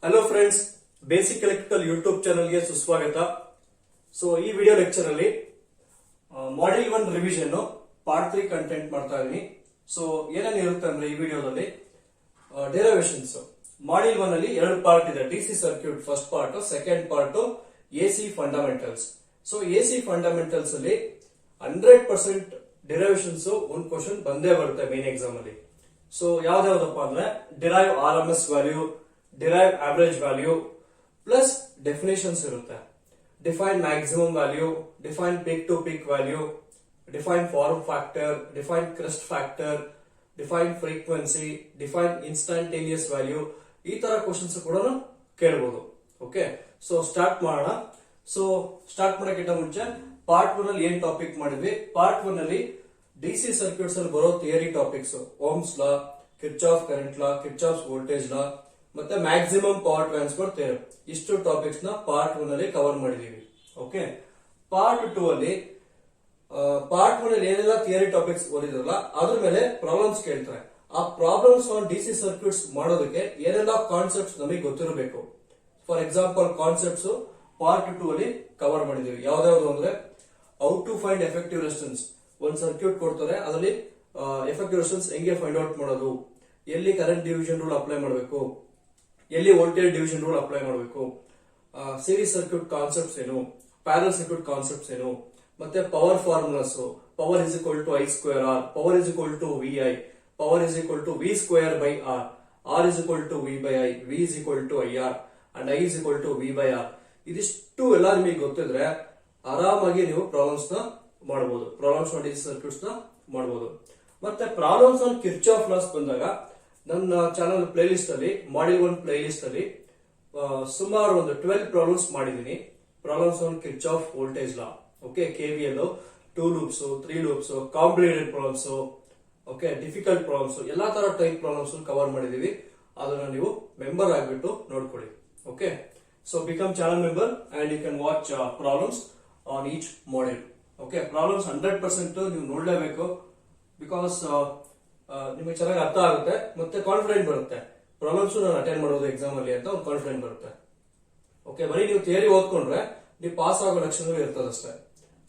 Hello friends, basic electrical YouTube ಚಾನಲ್ಗೆ ಸುಸ್ವಾಗತ. So ಈ ವಿಡಿಯೋ ಲೆಕ್ಚರ್ ಅಲ್ಲಿ ಮಾಡ್ಯೂಲ್ 1 ರಿವಿಷನ್ ಪಾರ್ಟ್ 3 ಕಂಟೆಂಟ್ ಮಾಡ್ತಾ ಇದೀನಿ. ಸೊ ಏನೇನು ಇರುತ್ತೆ ಅಂದ್ರೆ ಈ ವಿಡಿಯೋದಲ್ಲಿ ಡೆರಿವೇಶನ್ಸ್. ಮಾಡ್ಯೂಲ್ 1 ಅಲ್ಲಿ 2 ಪಾರ್ಟ್ ಇದೆ. DC circuit first part, second part AC fundamentals. So AC fundamentals ಅಲ್ಲಿ 100% ಡೆರಿವೇಶನ್ಸ್ ಒಂದು ಕ್ವಶನ್ ಬಂದೇ ಬರುತ್ತೆ ಮೇನ್ ಎಕ್ಸಾಮ್ ಅಲ್ಲಿ. ಸೊ ಯಾವ್ದಾವ್ದಪ್ಪ ಅಂದ್ರೆ derive RMS value, derive average value plus definitions ಇರುತ್ತೆ. Define maximum value, define peak to peak value, define form factor, define crest factor, define frequency, define instantaneous value. ಈ ತರ questions ಕೂಡ ಕೇಳಬಹುದು. Okay, so start ಮಾಡೋಣ. So start ಮಾಡೋಕ್ಕಿಂತ ಮುಂಚೆ part 1 ಅಲ್ಲಿ ಏನ್ ಟಾಪಿಕ್ ಮಾಡಿದ್ವಿ? ಪಾರ್ಟ್ 1 ಅಲ್ಲಿ ಡಿಸಿ ಸರ್ಕ್ಯೂಟ್ಸ್ ಅಲ್ಲಿ ಬರೋ theory topics, Ohm's law, Kirchhoff current law, Kirchhoff voltage law ಮತ್ತೆ ಮ್ಯಾಕ್ಸಿಮಮ್ ಪವರ್ ಟ್ರಾನ್ಸ್ಫರ್ ಥಿಯರಂ. ಇಷ್ಟು ಟಾಪಿಕ್ಸ್ ನ ಪಾರ್ಟ್ 1 ಅಲ್ಲಿ ಕವರ್ ಮಾಡಿದೀವಿ. ಓಕೆ, ಪಾರ್ಟ್ 2 ಅಲ್ಲಿ ಏನೆಲ್ಲ ಥಿಯರಿ ಟಾಪಿಕ್ಸ್ ಓದಿದ್ರಲ್ಲ ಅದ್ರ ಮೇಲೆ ಪ್ರಾಬ್ಲಮ್ಸ್ ಕೇಳ್ತಾರೆ. ಆ ಪ್ರಾಬ್ಲಮ್ಸ್ ಆನ್ ಡಿಸಿ ಸರ್ಕ್ಯೂಟ್ಸ್ ಮಾಡೋದಕ್ಕೆ ಏನೆಲ್ಲ ಕಾನ್ಸೆಪ್ಟ್ಸ್ ನಮಗೆ ಗೊತ್ತಿರಬೇಕು. ಫಾರ್ ಎಕ್ಸಾಂಪಲ್ ಕಾನ್ಸೆಪ್ಟ್ಸ್ ಪಾರ್ಟ್ 2 ಅಲ್ಲಿ ಕವರ್ ಮಾಡಿದೀವಿ. ಯಾವ್ದಾವ್ದು ಅಂದ್ರೆ how to find effective resistance. ಒಂದು ಸರ್ಕ್ಯೂಟ್ ಕೊಡ್ತಾರೆ, ಅದರಲ್ಲಿ ಎಫೆಕ್ಟಿವ್ ರೆಸಿಸ್ಟೆನ್ಸ್ ಹೆಂಗೆ ಫೈಂಡ್ ಔಟ್ ಮಾಡೋದು, ಎಲ್ಲಿ ಕರೆಂಟ್ ಡಿವಿಷನ್ ರೂಲ್ ಅಪ್ಲೈ ಮಾಡಬೇಕು, ಎಲ್ಲಿ ವೋಲ್ಟೇಜ್ ಡಿವಿಷನ್ ರೂಲ್ ಅಪ್ಲೈ ಮಾಡಬೇಕು, ಸೀರೀಸ್ ಸರ್ಕ್ಯೂಟ್ ಕಾನ್ಸೆಪ್ಟ್ಸ್ ಏನು, ಪ್ಯಾರಲ್ ಸರ್ಕ್ಯೂಟ್ ಕಾನ್ಸೆಪ್ಟ್ಸ್ ಏನು, ಮತ್ತೆ power formulas. Power is equal to I²R, power is equal to VI, power is equal to V²/R, R is equal to V/I, V is equal to IR and I is equal to V/R. ಇದಿಷ್ಟು ಎಲ್ಲ ನಿಮಗೆ ಗೊತ್ತಿದ್ರೆ ಆರಾಮಾಗಿ ನೀವು problems ನ ಮಾಡಬಹುದು, problems on DC circuits ನ ಮಾಡಬಹುದು. ಮತ್ತೆ ಪ್ರಾಬ್ಲಮ್ಸ್ ಆನ್ ಕಿರ್ಚಾಫ್ ಲಾಸ್ ಬಂದಾಗ ನನ್ನ ಚಾನಲ್ ಪ್ಲೇ ಲಿಸ್ಟ್ ಅಲ್ಲಿ ಮಾಡ್ಯೂಲ್ 1 ಪ್ಲೇ ಲಿಸ್ಟ್ ಅಲ್ಲಿ ಸುಮಾರು ಒಂದು 12 ಪ್ರಾಬ್ಲಮ್ಸ್ ಮಾಡಿದೀನಿ. Problems on Kirchhoff voltage law, okay, KVL, 2 loops, 3 loops, complicated problems, okay, difficult problems, ಎಲ್ಲಾ ತರ ಟೈಪ್ ಪ್ರಾಬ್ಲಮ್ಸ್ ಕವರ್ ಮಾಡಿದೀವಿ. ಅದನ್ನ ನೀವು ಮೆಂಬರ್ ಆಗ್ಬಿಟ್ಟು ನೋಡ್ಕೊಳ್ಳಿ. Okay, so become channel member and you can watch problems on each module. Okay, problems 100% ನೀವು ನೋಡ್ಲೇಬೇಕು. Because ನಿಮಗೆ ಚೆನ್ನಾಗಿ ಅರ್ಥ ಆಗುತ್ತೆ ಮತ್ತೆ ಕಾನ್ಫಿಡೆಂಟ್ ಬರುತ್ತೆ. ಪ್ರಾಬ್ಲಮ್ಸ್ ನಾನು ಅಟೆಂಡ್ ಮಾಡೋದು ಎಕ್ಸಾಮ್ ಅಲ್ಲಿ ಅಂತ ಒಂದು ಕಾನ್ಫಿಡೆಂಟ್ ಬರುತ್ತೆ. ಓಕೆ, ಬರೀ ನೀವು ಥಿಯರಿ ಓದ್ಕೊಂಡ್ರೆ ನೀವು ಪಾಸ್ ಆಗೋ ಲಕ್ಷಣಗಳು ಇರ್ತದಷ್ಟೇ.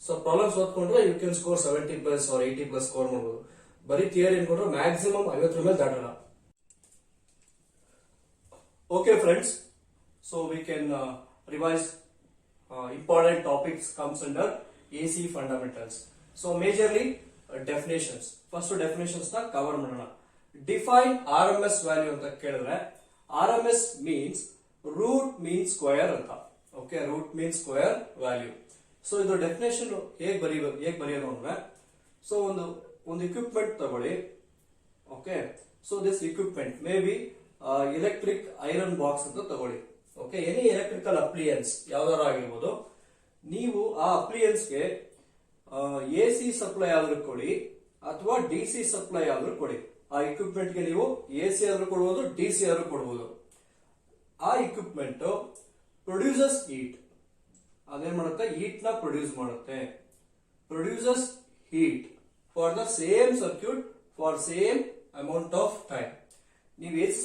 ಸೊ ಪ್ರಾಬ್ಲಮ್ಸ್ ಓದ್ಕೊಂಡ್ರೆ you can score 70+ or 80+ score ಮಾಡಬಹುದು. ಬರೀ ಥಿಯರಿ ಅನ್ಕೊಂಡ್ರೆ ಮ್ಯಾಕ್ಸಿಮಮ್ 50 ಮೇಲೆ ದಾಟಲ್ಲ. Okay friends, so we can revise important topics comes under AC fundamentals. So majorly definitions. First definitions ನ ಕವರ್ ಮಾಡೋಣ. ಡಿಫೈನ್ RMS ವ್ಯಾಲ್ಯೂ ಅಂತ ಕೇಳಿದ್ರೆ RMS means root mean square ಅಂತ. Okay, root mean square value. So ಇದು definition ಹೇಗ್ ಬರೆಯೋದು ಅಂದ್ರೆ, so ಒಂದು ಇಕ್ವಿಪ್ಮೆಂಟ್ ತಗೊಳ್ಳಿ. Okay, so this equipment may be electric iron box ಅಂತ ತಗೊಳ್ಳಿ. ಓಕೆ, ಎನಿ ಎಲೆಕ್ಟ್ರಿಕಲ್ ಅಪ್ಲಿಯನ್ಸ್ ಯಾವ್ದಾರು ಆಗಿರ್ಬೋದು. ನೀವು ಆ ಅಪ್ಲಿಯನ್ಸ್ಗೆ AC ಸಪ್ಲೈ ಆದ್ರೂ ಕೊಡಿ ಅಥವಾ DC ಸಪ್ಲೈ ಆದ್ರೂ ಕೊಡಿ. ಆ ಇಕ್ವಿಪ್ಮೆಂಟ್ ಗೆ ನೀವು AC ಆದ್ರೂ ಕೊಡಬಹುದು, DC ಆದ್ರೂ ಕೊಡಬಹುದು. ಆ ಇಕ್ವಿಪ್ಮೆಂಟ್ ಪ್ರೊಡ್ಯೂಸಸ್ ಹೀಟ್. ಅದೇನ್ ಮಾಡುತ್ತೆ? ಹೀಟ್ ನ ಪ್ರೊಡ್ಯೂಸ್ ಮಾಡುತ್ತೆ. Produces heat for the same circuit for same amount of time. ನೀವು AC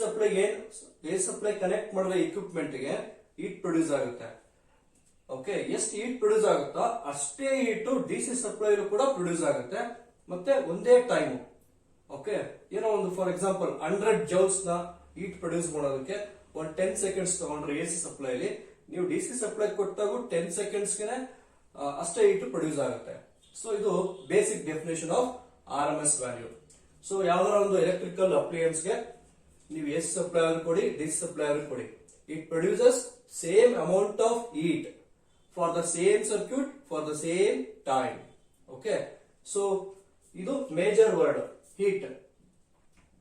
ಸಪ್ಲೈ ಕನೆಕ್ಟ್ ಮಾಡಿದ್ರೆ ಇಕ್ವಿಪ್ಮೆಂಟ್ ಗೆ ಹೀಟ್ ಪ್ರೊಡ್ಯೂಸ್ ಆಗುತ್ತೆ. ಓಕೆ, ಎಷ್ಟು ಹೀಟ್ ಪ್ರೊಡ್ಯೂಸ್ ಆಗುತ್ತೋ ಅಷ್ಟೇ ಹೀಟ್ DC ಸಪ್ಲೈ ಕೂಡ ಪ್ರೊಡ್ಯೂಸ್ ಆಗುತ್ತೆ, ಮತ್ತೆ ಒಂದೇ ಟೈಮ್. ಓಕೆ, ಏನೋ ಒಂದು ಫಾರ್ ಎಕ್ಸಾಂಪಲ್ 100 ಜೌಲ್ಸ್ ನ ಹೀಟ್ ಪ್ರೊಡ್ಯೂಸ್ ಮಾಡೋದಕ್ಕೆ ಒಂದು 10 ಸೆಕೆಂಡ್ಸ್ ತಗೊಂಡ್ರೆ AC ಸಪ್ಲೈ ಅಲ್ಲಿ, ನೀವು DC ಸಪ್ಲೈ ಕೊಟ್ಟಾಗ 10 ಸೆಕೆಂಡ್ಸ್ ಗೆ ಅಷ್ಟೇ ಹೀಟ್ ಪ್ರೊಡ್ಯೂಸ್ ಆಗುತ್ತೆ. ಸೊ ಇದು basic definition of RMS value. So ಯಾವ್ದಾರ ಒಂದು ಎಲೆಕ್ಟ್ರಿಕಲ್ ಅಪ್ಲಿಯನ್ಸ್ ಗೆ ನೀವು AC ಸಪ್ಲೈ ಆದ್ರೂ ಕೊಡಿ, DC ಸಪ್ಲೈ ಆದ್ರೂ ಕೊಡಿ, it produces same amount of heat for the same circuit for the same time. Okay, so ಇದು major word heat.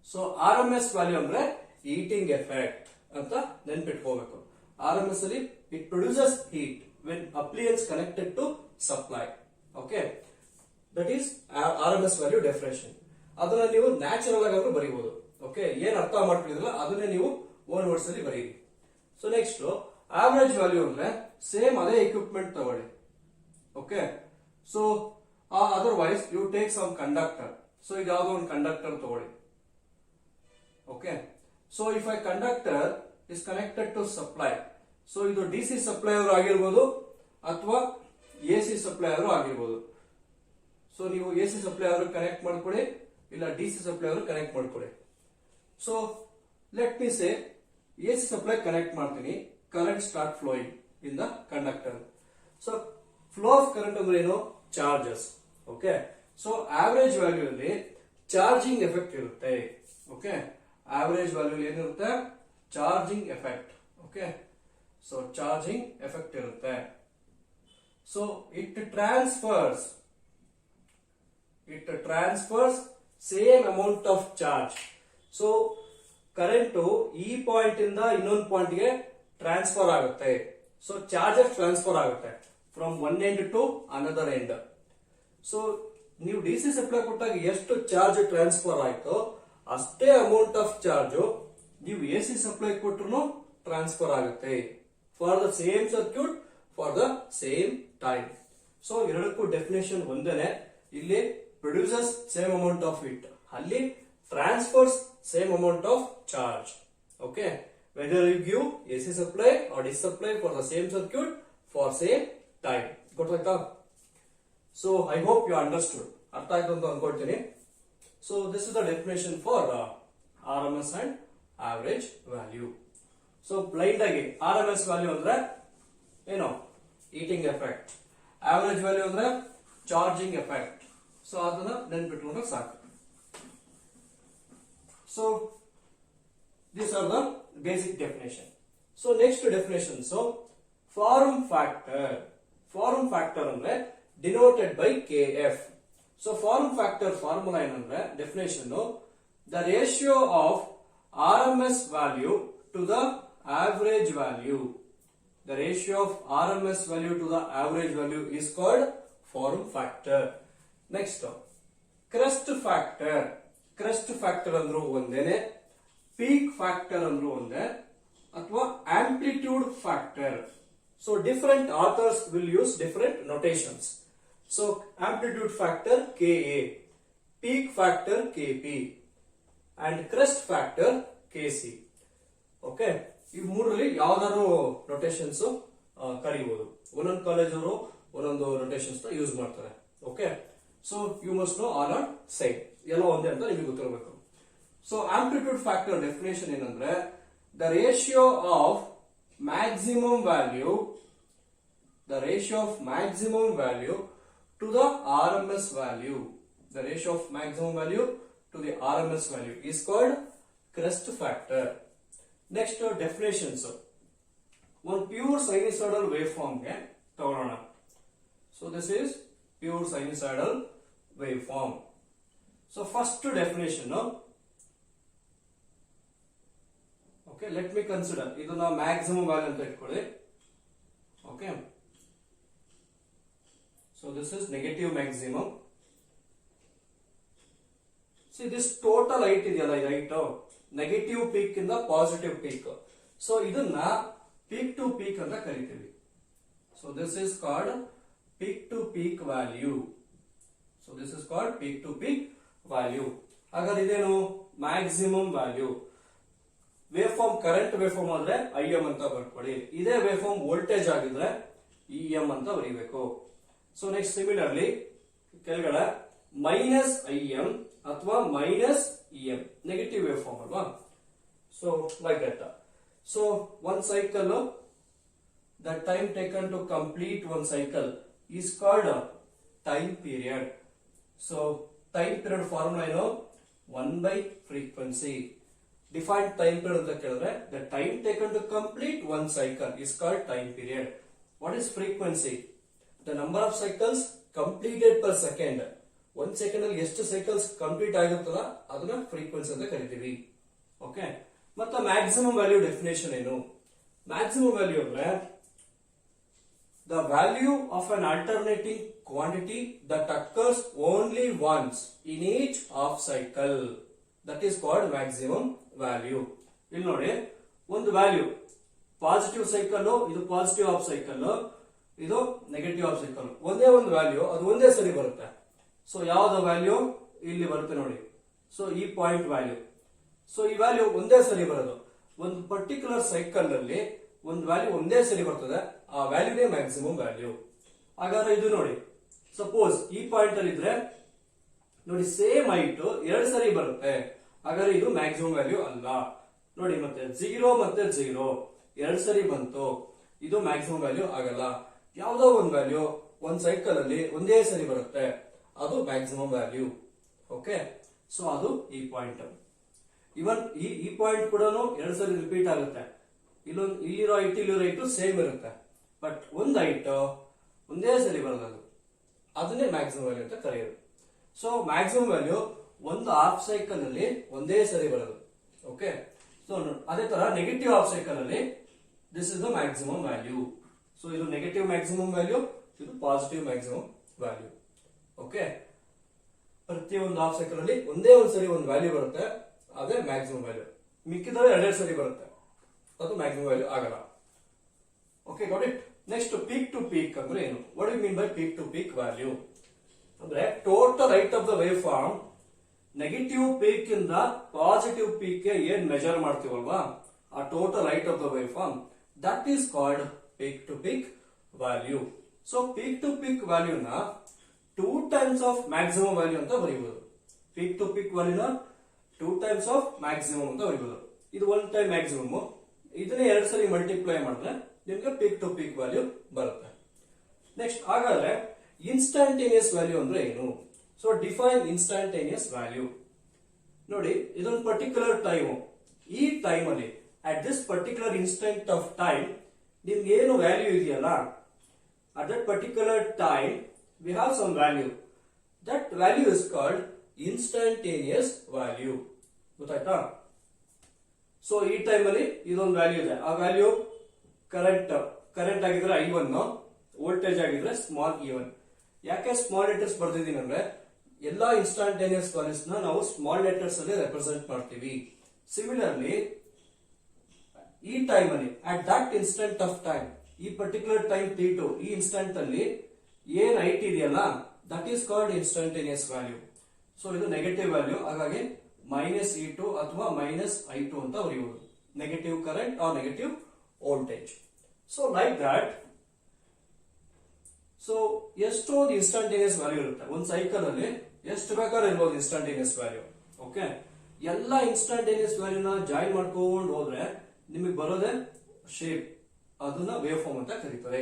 So RMS value ಅಂದ್ರೆ ಹೀಟಿಂಗ್ ಎಫೆಕ್ಟ್ ಅಂತ ನೆನ್ಪಿಟ್ಕೋಬೇಕು. RMS ಅಲ್ಲಿ it produces heat when appliance connected to supply. Okay, that is RMS value definition. ಅದನ್ನ ನೀವು natural ಆಗಿ ಬರೀಬಹುದು. Okay, ಏನ್ ಅರ್ಥ ಮಾಡ್ಕೊಂಡಿದ್ರಲ್ಲ ಅದನ್ನೇ ನೀವು ಓನ್ ವರ್ಡ್ಸ್ ಅಲ್ಲಿ ಬರೀರಿ. ಸೊ ನೆಕ್ಸ್ಟ್ ಆವರೇಜ್ ವ್ಯಾಲ್ಯೂ ಅಂದ್ರೆ ಸೇಮ್ ಅದೇ ಇಕ್ವಿಪ್ಮೆಂಟ್ ತಗೊಳ್ಳಿ. Okay, so otherwise you take some conductor. So ಈಗ ಯಾವ್ದೋ ಒಂದು ಕಂಡಕ್ಟರ್ ತಗೊಳ್ಳಿ. Okay, so if I conductor is connected to supply. So ಇದು DC ಸಪ್ಲೈ ಅವರು ಆಗಿರ್ಬೋದು ಅಥವಾ AC ಸಪ್ಲೈ ಅವರು ಆಗಿರ್ಬೋದು. ಸೊ ನೀವು AC ಸಪ್ಲೈ ಅವರು ಕನೆಕ್ಟ್ ಮಾಡ್ಕೊಳ್ಳಿ, ಇಲ್ಲ DC ಸಪ್ಲೈ ಅವರು ಕನೆಕ್ಟ್ ಮಾಡ್ಕೊಳ್ಳಿ. So let me say AC supply connect ಮಾಡ್ತೀನಿ, current start flowing in the conductor. So flow of current ಅಂದ್ರೆ ಏನು? Charges. Okay, so average value ಅಲ್ಲಿ ಚಾರ್ಜಿಂಗ್ ಎಫೆಕ್ಟ್ ಇರುತ್ತೆ. ಓಕೆ, ಆವರೇಜ್ ವ್ಯಾಲ್ಯೂ ಏನಿರುತ್ತೆ? Charging effect. Okay, so charging effect ಇರುತ್ತೆ. So it transfers same amount of charge. So current ಈ point ಇಂದ ಇನ್ನೊಂದು point ಗೆ ಟ್ರಾನ್ಸ್ಫರ್ ಆಗುತ್ತೆ. ಸೊ ಚಾರ್ಜಸ್ ಟ್ರಾನ್ಸ್ಫರ್ ಆಗುತ್ತೆ from one end to another end. So ನೀವು DC supply ಕೊಟ್ಟಾಗ ಎಷ್ಟು ಚಾರ್ಜ್ ಟ್ರಾನ್ಸ್ಫರ್ ಆಯ್ತೋ ಅಷ್ಟೇ ಅಮೌಂಟ್ ಆಫ್ ಚಾರ್ಜ್ ನೀವು ಎಸಿ ಸಪ್ಲೈ ಕೊಟ್ಟರು ಟ್ರಾನ್ಸ್ಫರ್ ಆಗುತ್ತೆ for the same circuit for the same time. So ಎರಡಕ್ಕೂ ಡೆಫಿನೇಷನ್ ಒಂದೇನೆ. ಇಲ್ಲಿ produces same amount of it, ಅಲ್ಲಿ transfers same amount of charge. Okay, whether you give AC supply or DC supply for the same circuit for same time. ಗೊತ್ತಾಯ್ತಾ? So I hope you understood. ಅರ್ಥ ಆಯ್ತು ಅಂತ ಅನ್ಕೊಳ್ತೀನಿ. So this is the definition for RMS and average value. So blind ಆಗಿ RMS value ಅಂದ್ರೆ ಏನು? Heating effect. Average value ಅಂದ್ರೆ charging effect. So ಅದನ್ನ ನೆನ್ಪಿಟ್ಕೊಂಡ್ರೆ ಸಾಕು. So these are the basic definition. So next definition. So form factor ಅಂದ್ರೆ denoted by KF. So form factor formula ಏನಂದ್ರೆ definition the ratio of RMS value to the average value. The ratio of RMS value to the average value is called form factor. Next crest factor. Crest factor ಅಂದ್ರೂ ಒಂದೇನೆ, peak factor ಅಂದ್ರೂ ಒಂದೇ, ಅಥವಾ amplitude factor. So different authors will use different notations. So amplitude factor KA, peak factor KP and crest factor KC. Okay, ಈ ಮೂರಲ್ಲಿ ಯಾವ್ದಾದ್ರು notations ಕರೀಬಹುದು. ಒಂದೊಂದು ಕಾಲೇಜ್ ಅವರು ಒಂದೊಂದು ನೊಟೇಷನ್ಸ್ ಯೂಸ್ ಮಾಡ್ತಾರೆ. Okay, so you must know or not same, ಎಲ್ಲ ಒಂದೇ ಅಂತ ನಿಮಗೆ ಗೊತ್ತಿರಬೇಕು. ಸೊ ಆಂಪ್ಲಿಟ್ಯೂಡ್ ಫ್ಯಾಕ್ಟರ್ ಡೆಫಿನೇಷನ್ ಏನಂದ್ರೆ the ratio of maximum value to the RMS value. The ratio of maximum value to the RMS value is called crest factor. Next definitions. One pure sinusoidal waveform ಗೆ ತಗೊಳ್ಳೋಣ. So this is pure sinusoidal waveform. So first definition. Okay, let me consider ಇದನ್ನ maximum value ಅಂತ ಇಟ್ಕೊಳ್ಳಿ. Okay, so this is negative maximum. See this total height ಇದೆಯಲ್ಲ, ಇದು height negative peak ಇಂದ positive peak. So ಇದನ್ನ peak to peak ಅಂತ ಕರಿತೀವಿ. So this is called peak to peak value. So this is called peak to peak value. ಹಾಗಾದ್ರೆ ಇದೇನು? Maximum value. Wave form current wave form ಆದ್ರೆ IM ಅಂತ ಬರ್ಕೊಳ್ಳಿ. ಇದೇ ವೇವ್ ಫಾರ್ಮ್ ವೋಲ್ಟೇಜ್ ಆಗಿದ್ರೆ EM ಅಂತ ಬರೀಬೇಕು. ಸೊ ನೆಕ್ಸ್ಟ್ ಸಿಮಿಲರ್ಲಿ ಕೆಳಗಡೆ -IM ಅಥವಾ -EM ನೆಗೆಟಿವ್ ವೇವ್ ಫಾರ್ಮ್ ಅಲ್ವಾ? So like that. So one cycle, the time taken to complete one cycle is called time period. So time period formula ಏನು? 1/frequency. Defined time period ಅಂತ ಕೇಳಿದ್ರೆ the time taken to complete one cycle is called time period. What is frequency? The number of cycles completed per second. ಒಂದ್ second ಅಲ್ಲಿ ಎಷ್ಟು cycles complete ಆಗಿರ್ತಲ್ಲ ಅದನ್ನ frequency ಅಂತ ಕರಿತೀವಿ. Okay, ಮತ್ತೆ ಮ್ಯಾಕ್ಸಿಮಮ್ ವ್ಯಾಲ್ಯೂ ಡೆಫಿನೇಷನ್ ಏನು? ಮ್ಯಾಕ್ಸಿಮಮ್ ವ್ಯಾಲ್ಯೂ ಅಂದ್ರೆ the value of an alternating quantity that occurs only once in each of cycle. That is called maximum value. ಇಲ್ಲಿ ನೋಡಿ, ಒಂದು ವ್ಯಾಲ್ಯೂ ಪಾಸಿಟಿವ್ ಸೈಕಲ್, ಇದು ಪಾಸಿಟಿವ್ ಆಫ್ ಸೈಕಲ್, ಇದು negative half cycle. ಒಂದೇ ಒಂದು value, ಅದು ಒಂದೇ ಸರಿ ಬರುತ್ತೆ. ಸೊ ಯಾವ್ದು ವ್ಯಾಲ್ಯೂ ಇಲ್ಲಿ ಬರುತ್ತೆ ನೋಡಿ. ಸೊ ಈ ಪಾಯಿಂಟ್ ವ್ಯಾಲ್ಯೂ. ಸೊ ಈ ವ್ಯಾಲ್ಯೂ ಒಂದೇ ಸರಿ ಬರೋದು. ಒಂದು ಪರ್ಟಿಕ್ಯುಲರ್ ಸೈಕಲ್ ಅಲ್ಲಿ ಒಂದು ವ್ಯಾಲ್ಯೂ ಒಂದೇ ಸರಿ ಬರ್ತದೆ, ಆ ವ್ಯಾಲ್ಯೂನೇ ಮ್ಯಾಕ್ಸಿಮಮ್ ವ್ಯಾಲ್ಯೂ. ಹಾಗಾದ್ರೆ ಇದು ನೋಡಿ, ಸಪೋಸ್ ಈ ಪಾಯಿಂಟ್ ಅಲ್ಲಿ ಇದ್ರೆ ನೋಡಿ ಸೇಮ್ ಹೈಟ್ ಎರಡು ಸರಿ ಬರುತ್ತೆ, ಹಾಗಾದ್ರೆ ಇದು ಮ್ಯಾಕ್ಸಿಮಮ್ ವ್ಯಾಲ್ಯೂ ಅಲ್ಲ. ನೋಡಿ ಮತ್ತೆ 0 ಮತ್ತೆ 0 ಎರಡು ಸರಿ ಬಂತು, ಇದು ಮ್ಯಾಕ್ಸಿಮಮ್ ವ್ಯಾಲ್ಯೂ ಆಗಲ್ಲ. ಯಾವ್ದೋ ಒಂದು ವ್ಯಾಲ್ಯೂ ಒಂದ್ ಸೈಕಲ್ ಅಲ್ಲಿ ಒಂದೇ ಸರಿ ಬರುತ್ತೆ, ಅದು ಮ್ಯಾಕ್ಸಿಮಮ್ ವ್ಯಾಲ್ಯೂ. ಓಕೆ, ಸೊ ಅದು ಈ ಪಾಯಿಂಟ್. ಇವನ್ ಈ ಪಾಯಿಂಟ್ ಕೂಡ ಎರಡು ಸರಿ ರಿಪೀಟ್ ಆಗುತ್ತೆ, ಇಲ್ಲಿರೋ ಹೈಟ್ ಸೇಮ್ ಇರುತ್ತೆ, ಬಟ್ ಒಂದ್ ಹೈಟ್ ಒಂದೇ ಸರಿ ಬರೋದು, ಅದನ್ನೇ ಮ್ಯಾಕ್ಸಿಮಮ್ ವ್ಯಾಲ್ಯೂ ಅಂತ ಕರೆಯೋದು. ಸೊ ಮ್ಯಾಕ್ಸಿಮಮ್ ವ್ಯಾಲ್ಯೂ ಒಂದು ಹಾಫ್ ಸೈಕಲ್ ಅಲ್ಲಿ ಒಂದೇ ಸರಿ ಬರೋದು. ಓಕೆ, ಸೊ ಅದೇ ತರ ನೆಗೆಟಿವ್ ಹಾಫ್ ಸೈಕಲ್ ಅಲ್ಲಿ this is the maximum value. So ಇದು ನೆಗೆಟಿವ್ ಮ್ಯಾಕ್ಸಿಮಮ್ ವ್ಯಾಲ್ಯೂ, ಇದು ಪಾಸಿಟಿವ್ ಮ್ಯಾಕ್ಸಿಮಮ್ ವ್ಯಾಲ್ಯೂ. ಓಕೆ, ಪ್ರತಿಯೊಂದು ಹಾಫ್ ಸೈಕಲ್ ಅಲ್ಲಿ ಒಂದೇ ಒಂದ್ ಸರಿ ಒಂದು ವ್ಯಾಲ್ಯೂ ಬರುತ್ತೆ, ಅದೇ ಮ್ಯಾಕ್ಸಿಮಮ್ ವ್ಯಾಲ್ಯೂ. ಮಿಕ್ಕಿದ್ರೆ ಎರಡೆರಡು ಸರಿ ಬರುತ್ತೆ, ಅದು ಮ್ಯಾಕ್ಸಿಮಮ್ ವ್ಯಾಲ್ಯೂ ಆಗಲ್ಲ. Okay, got it. Next peak to peak ಅಂದ್ರೆ ಏನು? What you mean by peak to peak value ಅಂದ್ರೆ total height of the wave form negative peak ಇಂದ ಪಾಸಿಟಿವ್ ಪೀಕ್ ಗೆ ಏನ್ ಮೆಜರ್ ಮಾಡ್ತೀವಲ್ವಾ, ಆ total height of the wave form, that is called peak to peak value. So peak to peak ವ್ಯಾಲ್ಯೂನ 2 times of maximum value ಅಂತ ಬರೀಬಹುದು. Peak to peak ವ್ಯಾಲ್ಯೂನ 2 times of maximum ಅಂತ ಬರೀಬಹುದು. ಇದು 1 time ಮ್ಯಾಕ್ಸಿಮಮ್, ಇದನ್ನೇ ಎರಡು ಸರಿ ಮಲ್ಟಿಪ್ಲೈ ಮಾಡಿದ್ರೆ ನಿಮ್ಗೆ ಪೀಕ್ ಟು ಪೀಕ್ ವ್ಯಾಲ್ಯೂ ಬರುತ್ತೆ. ನೆಕ್ಸ್ಟ್, ಹಾಗಾದ್ರೆ ಇನ್ಸ್ಟಂಟೇನಿಯಸ್ ವ್ಯಾಲ್ಯೂ ಅಂದ್ರೆ ಏನು? So define instantaneous value. ನೋಡಿ, ಇದೊಂದು ಪರ್ಟಿಕ್ಯುಲರ್ ಟೈಮ್, ಈ ಟೈಮ್ ಅಲ್ಲಿ at this particular instant of time ನಿಮ್ಗೆ ಏನು ವ್ಯಾಲ್ಯೂ ಇದೆಯಲ್ಲ, at that particular time we have some value, that value is called instantaneous value. ಗೊತ್ತಾಯ್ತಾ? ಸೊ ಈ ಟೈಮ್ ಅಲ್ಲಿ ಇದೊಂದು ವ್ಯಾಲ್ಯೂ ಇದೆ, ಆ ವ್ಯಾಲ್ಯೂ ಕರೆಂಟ್ ಆಗಿದ್ರೆ I1, ವೋಲ್ಟೇಜ್ ಆಗಿದ್ರೆ ಸ್ಮಾಲ್ E1. ಯಾಕೆ ಸ್ಮಾಲ್ ಲೆಟರ್ಸ್ ಬರ್ದಿದ್ದೀನಿ ಅಂದ್ರೆ ಎಲ್ಲಾ ಇನ್ಸ್ಟಂಟೇನಿಯಸ್ ವ್ಯಾಲ್ಯೂಸ್ ನಾವು ಸ್ಮಾಲ್ ಲೆಟರ್ಸ್ ಅಲ್ಲಿ ರೆಪ್ರೆಸೆಂಟ್ ಮಾಡ್ತೀವಿ. ಸಿಮಿಲರ್ಲಿ ಈ ಟೈಮ್ ಅಲ್ಲಿ at that instant of time, ಈ ಪರ್ಟಿಕ್ಯುಲರ್ ಟೈಮ್ T2, ಈ ಇನ್ಸ್ಟಂಟ್ ಅಲ್ಲಿ ಏನ್ ಹೈಟ್ ಇದೆಯಲ್ಲ, that is called instantaneous value. So ಇದು ನೆಗೆಟಿವ್ ವ್ಯಾಲ್ಯೂ, ಹಾಗಾಗಿ -E2 ಅಥವಾ -I2 ಅಂತ ಬರೆಯುವುದು, negative current R negative voltage. So like that, so ಎಷ್ಟೊಂದು ಇನ್ಸ್ಟಂಟೇನಿಯಸ್ ವ್ಯಾಲ್ಯೂ ಇರುತ್ತೆ ಒಂದು ಸೈಕಲ್ ಅಲ್ಲಿ, ಎಷ್ಟು ಬೇಕಾದ್ರೂ ಇರ್ಬೋದು ಇನ್ಸ್ಟಂಟೇನಿಯಸ್ ವ್ಯಾಲ್ಯೂ. ಓಕೆ, ಎಲ್ಲ ಇನ್ಸ್ಟಂಟೇನಿಯಸ್ ವ್ಯಾಲ್ಯೂನ ಜಾಯಿನ್ ಮಾಡ್ಕೊಂಡು ಹೋದ್ರೆ ನಿಮಗೆ ಬರೋದೇ ಶೇಪ್, ಅದನ್ನ ವೇವ್ ಫಾರ್ಮ್ ಅಂತ ಕರೀತಾರೆ.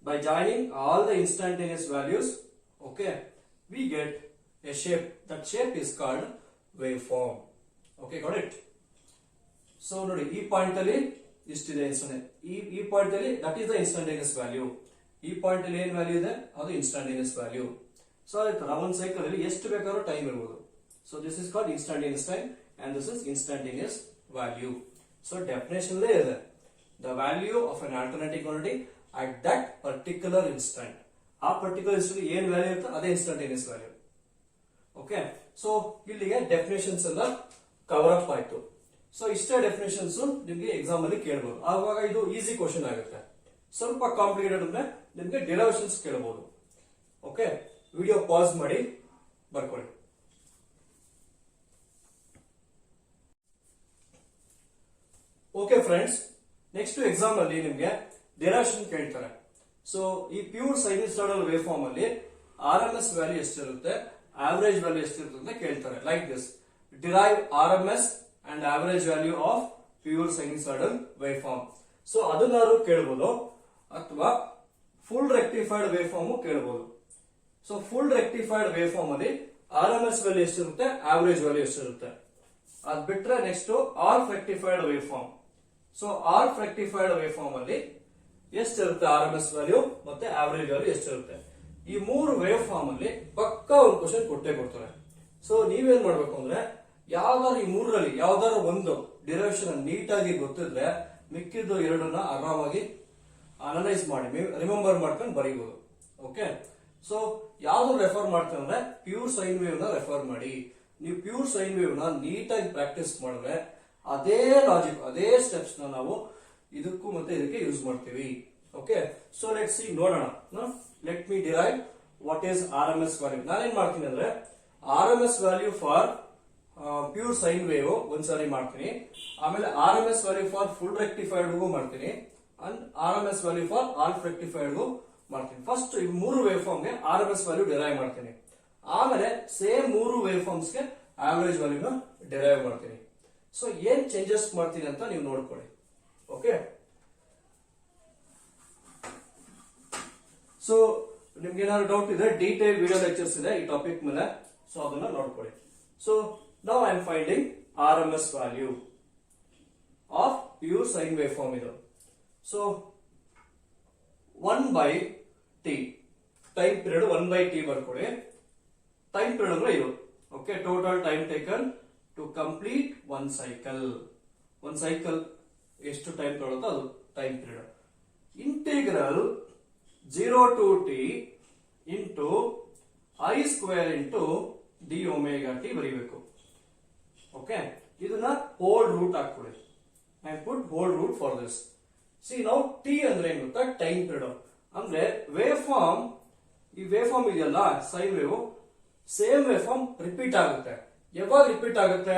By joining all the instantaneous values, okay, we get a shape. That shape is called wave form. Okay, got it. So ನೋಡಿ, ಈ ಪಾಯಿಂಟ್ ಅಲ್ಲಿ ಇಷ್ಟಿದೆ ಈ ಪಾಯಿಂಟ್ ಅಲ್ಲಿ that is the instantaneous value. ಈ ಪಾಯಿಂಟ್ ಅಲ್ಲಿ ಏನ್ ವ್ಯಾಲ್ಯೂ ಇದೆ, ಅದು ಇನ್ಸ್ಟಂಟೇನಿಯಸ್ ವ್ಯಾಲ್ಯೂ. ಸೊ ಅದೇ ತರ ಒಂದು ಸೈಕಲ್ ಅಲ್ಲಿ ಎಷ್ಟು ಬೇಕಾದ್ರೂ ಟೈಮ್ ಇರಬಹುದು. So this is called instantaneous time and this is instantaneous value. So definition ಇದೆ, the value of an alternative quantity at that particular instant. ಆ ಪರ್ಟಿಕ್ಯುಲರ್ ಇನ್ಸ್ಟಂಟ್ ಏನ್ ವ್ಯಾಲ್ಯೂ ಇರುತ್ತೆ ಅದೇ ಇನ್ಸ್ಟಂಟೇನಿಯಸ್ ವ್ಯಾಲ್ಯೂ. ಓಕೆ, ಸೊ ಇಲ್ಲಿಗೆ definitions ಎಲ್ಲ cover up ಆಯ್ತು. So ಇಷ್ಟೇ definitions ನಿಮ್ಗೆ ಎಕ್ಸಾಮ್ ಅಲ್ಲಿ ಕೇಳಬಹುದು, ಆವಾಗ ಇದು ಈಸಿ ಕ್ವಶನ್ ಆಗುತ್ತೆ. ಸ್ವಲ್ಪ ಕಾಂಪ್ಲಿಕೇಟೆಡ್ ಅಂದ್ರೆ ನಿಮ್ಗೆ ಡಿರೈವೇಷನ್ಸ್ ಕೇಳಬಹುದು. ಓಕೆ, ವಿಡಿಯೋ ಪಾಸ್ ಮಾಡಿ ಬರ್ಕೊಳ್ಳಿ. ಓಕೆ ಫ್ರೆಂಡ್ಸ್, ನೆಕ್ಸ್ಟ್ ಎಕ್ಸಾಮ್ ಅಲ್ಲಿ ನಿಮ್ಗೆ ಡಿರೈವೇಷನ್ ಕೇಳ್ತಾರೆ. ಸೊ ಈ ಪ್ಯೂರ್ ಸೈನುಸಾಯ್ಡಲ್ ವೇವ್ ಫಾರ್ಮ್ ಅಲ್ಲಿ RMS ವ್ಯಾಲ್ಯೂ ಎಷ್ಟಿರುತ್ತೆ, ಆವರೇಜ್ ವ್ಯಾಲ್ಯೂ ಎಷ್ಟಿರುತ್ತೆ ಅಂತ ಕೇಳ್ತಾರೆ. Like this, derive RMS and average value of pure sinusoidal wave form. So ಅದನ್ನಾರು ಕೇಳಬಹುದು, ಅಥವಾ ಫುಲ್ ರೆಕ್ಟಿಫೈಡ್ ವೇವ್ ಫಾರ್ಮ್ ಕೇಳಬಹುದು. So full rectified wave form ಅಲ್ಲಿ RMS ವ್ಯಾಲ್ಯೂ ಎಷ್ಟಿರುತ್ತೆ, ಆವರೇಜ್ ವ್ಯಾಲ್ಯೂ ಎಷ್ಟಿರುತ್ತೆ. ಅದ್ ಬಿಟ್ರೆ next half rectified wave form. So half rectified wave form ಅಲ್ಲಿ ಎಷ್ಟಿರುತ್ತೆ RMS ವ್ಯಾಲ್ಯೂ ಮತ್ತೆ ಆವರೇಜ್ ವ್ಯಾಲ್ಯೂ ಎಷ್ಟಿರುತ್ತೆ. ಈ ಮೂರು ವೇವ್ ಫಾರ್ಮ್ ಅಲ್ಲಿ ಪಕ್ಕಾ ಒಂದು ಕ್ವಶನ್ ಕೊಟ್ಟೆ ಕೊಡ್ತಾರೆ. ಸೊ ನೀವೇನ್ ಮಾಡ್ಬೇಕು ಅಂದ್ರೆ ಯಾವ್ದಾರು ಈ ಮೂರರಲ್ಲಿ ಯಾವ್ದಾರು ಒಂದು ಡಿರೈವೇಷನ್ ನೀಟಾಗಿ ಗೊತ್ತಿದ್ರೆ ಮಿಕ್ಕಿದ್ದು ಎರಡನ್ನ ಆರಾಮಾಗಿ ಅನಲೈಸ್ ಮಾಡಿ ರಿಮೆಂಬರ್ ಮಾಡ್ಕೊಂಡು ಬರೀಬಹುದು. ಓಕೆ, ಸೊ ಯಾವ್ದು ರೆಫರ್ ಮಾಡ್ತೀವಿ ಅಂದ್ರೆ ಪ್ಯೂರ್ ಸೈನ್ ವೇವ್ ನ ರೆಫರ್ ಮಾಡಿ. ನೀವು ಪ್ಯೂರ್ ಸೈನ್ ವೇವ್ ನ ನೀಟಾಗಿ ಪ್ರಾಕ್ಟೀಸ್ ಮಾಡಿದ್ರೆ ಅದೇ ಲಾಜಿಕ್ ಅದೇ ಸ್ಟೆಪ್ಸ್ ನ ನಾವು ಇದಕ್ಕೂ ಮತ್ತೆ ಇದಕ್ಕೆ ಯೂಸ್ ಮಾಡ್ತೀವಿ. ಓಕೆ, ಸೊ ಲೆಟ್ ಸಿ ನೋಡೋಣ. Let me derive what is RMS value. ನಾನೇನ್ ಮಾಡ್ತೀನಿ ಅಂದ್ರೆ RMS value for pure sine wave ಒಂದ್ಸರಿ ಮಾಡ್ತೀನಿ, ಆಮೇಲೆ R M S value for full ರೆಕ್ಟಿಫೈಡ್ಗೂ ಮಾಡ್ತೀನಿ and R M S value for half ರೆಕ್ಟಿಫೈಡ್ಗೂ ಮಾಡ್ತೀನಿ. ಫಸ್ಟ್ ಈ ಮೂರು ವೇವ್ ಫಾರ್ಮ್ ಗೆ R M S value derive ಮಾಡ್ತೀನಿ, ಆಮೇಲೆ ಸೇಮ್ ಮೂರು ವೇವ್ ಫಾರ್ಮ್ಸ್ ಗೆ ಆವರೇಜ್ ವ್ಯಾಲ್ಯೂನ ಡಿರೈವ್ ಮಾಡ್ತೀನಿ. ಸೊ ಏನ್ ಚೇಂಜಸ್ ಮಾಡ್ತೀನಿ ಅಂತ ನೀವು ನೋಡ್ಕೊಳ್ಳಿ. ಓಕೆ, ಸೊ ನಿಮ್ಗೆ ಏನಾದ್ರು ಡೌಟ್ ಇದ್ರೆ ಡೀಟೇಲ್ ವಿಡಿಯೋ ಲೆಕ್ಚರ್ಸ್ ಇದೆ ಈ ಟಾಪಿಕ್ ಮೇಲೆ, ಸೊ ಅದನ್ನ ನೋಡ್ಕೊಳ್ಳಿ. So now I am finding R M S value of pure sine wave form ಇದು. So 1/t time period 1/t ಬರ್ಕೊಳ್ಳಿ. ಟೈಮ್ ಪೀರಿಯಡ್ ಅಂದ್ರೆ ಇದು. Okay, total time taken to complete one cycle. ಒಂದ್ cycle ಎಷ್ಟು time ತಗೊಳುತ್ತೋ ಅದು time period. Integral 0 to t into I square into d omega t ಬರೀಬೇಕು. Okay, ಇದನ್ನ ಹೋಲ್ ರೂಟ್ ಹಾಕೊಳ್ಳಿ. I put whole root for this. See now T ಅಂದ್ರೆ ಏನ್ ಗೊತ್ತಾ, ಟೈಮ್ ಪೀರಿಯಡ್. ಅಂದ್ರೆ ವೇವ್ ಫಾರ್ಮ್, ಈ ವೇವ್ ಫಾರ್ಮ್ ಇದೆಯಲ್ಲ sine wave, same wave form repeat ಆಗುತ್ತೆ. ಯಾವಾಗ ರಿಪೀಟ್ ಆಗುತ್ತೆ?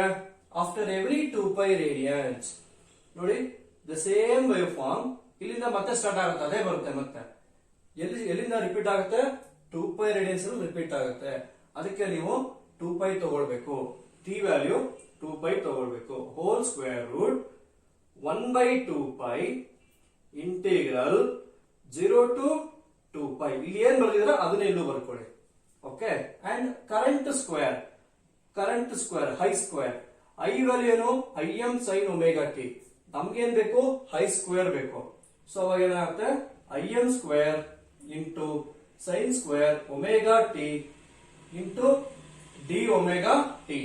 After every 2π radians. ನೋಡಿ, ದ ಸೇಮ್ ವೇವ್ ಫಾರ್ಮ್ ಇಲ್ಲಿಂದ ಮತ್ತೆ ಸ್ಟಾರ್ಟ್ ಆಗುತ್ತೆ, ಅದೇ ಬರುತ್ತೆ ಮತ್ತೆ. ಎಲ್ಲಿಂದ ರಿಪೀಟ್ ಆಗುತ್ತೆ? 2π ರೇಡಿಯನ್ಸ್ ರಿಪೀಟ್ ಆಗುತ್ತೆ. ಅದಕ್ಕೆ ನೀವು 2π ತಗೊಳ್ಬೇಕು, ಟಿ ವ್ಯಾಲ್ಯೂ 2π ತಗೊಳ್ಬೇಕು. Whole square root 1/2π integral 0 to 2π. ಇಲ್ಲಿ ಏನ್ ಬರ್ದಿದ್ರೆ ಅದನ್ನ ಇಲ್ಲೂ ಬರ್ಕೊಳ್ಳಿ. Okay, and current square I square. I value ಏನು? Im sin omega t. ನಮ್ಗೇನ್ ಬೇಕು? ಹೈ ಸ್ಕ್ವೇರ್ ಬೇಕು. ಸೊ ಅವಾಗ ಏನಾಗುತ್ತೆ? Im square into sine square omega t into d omega t.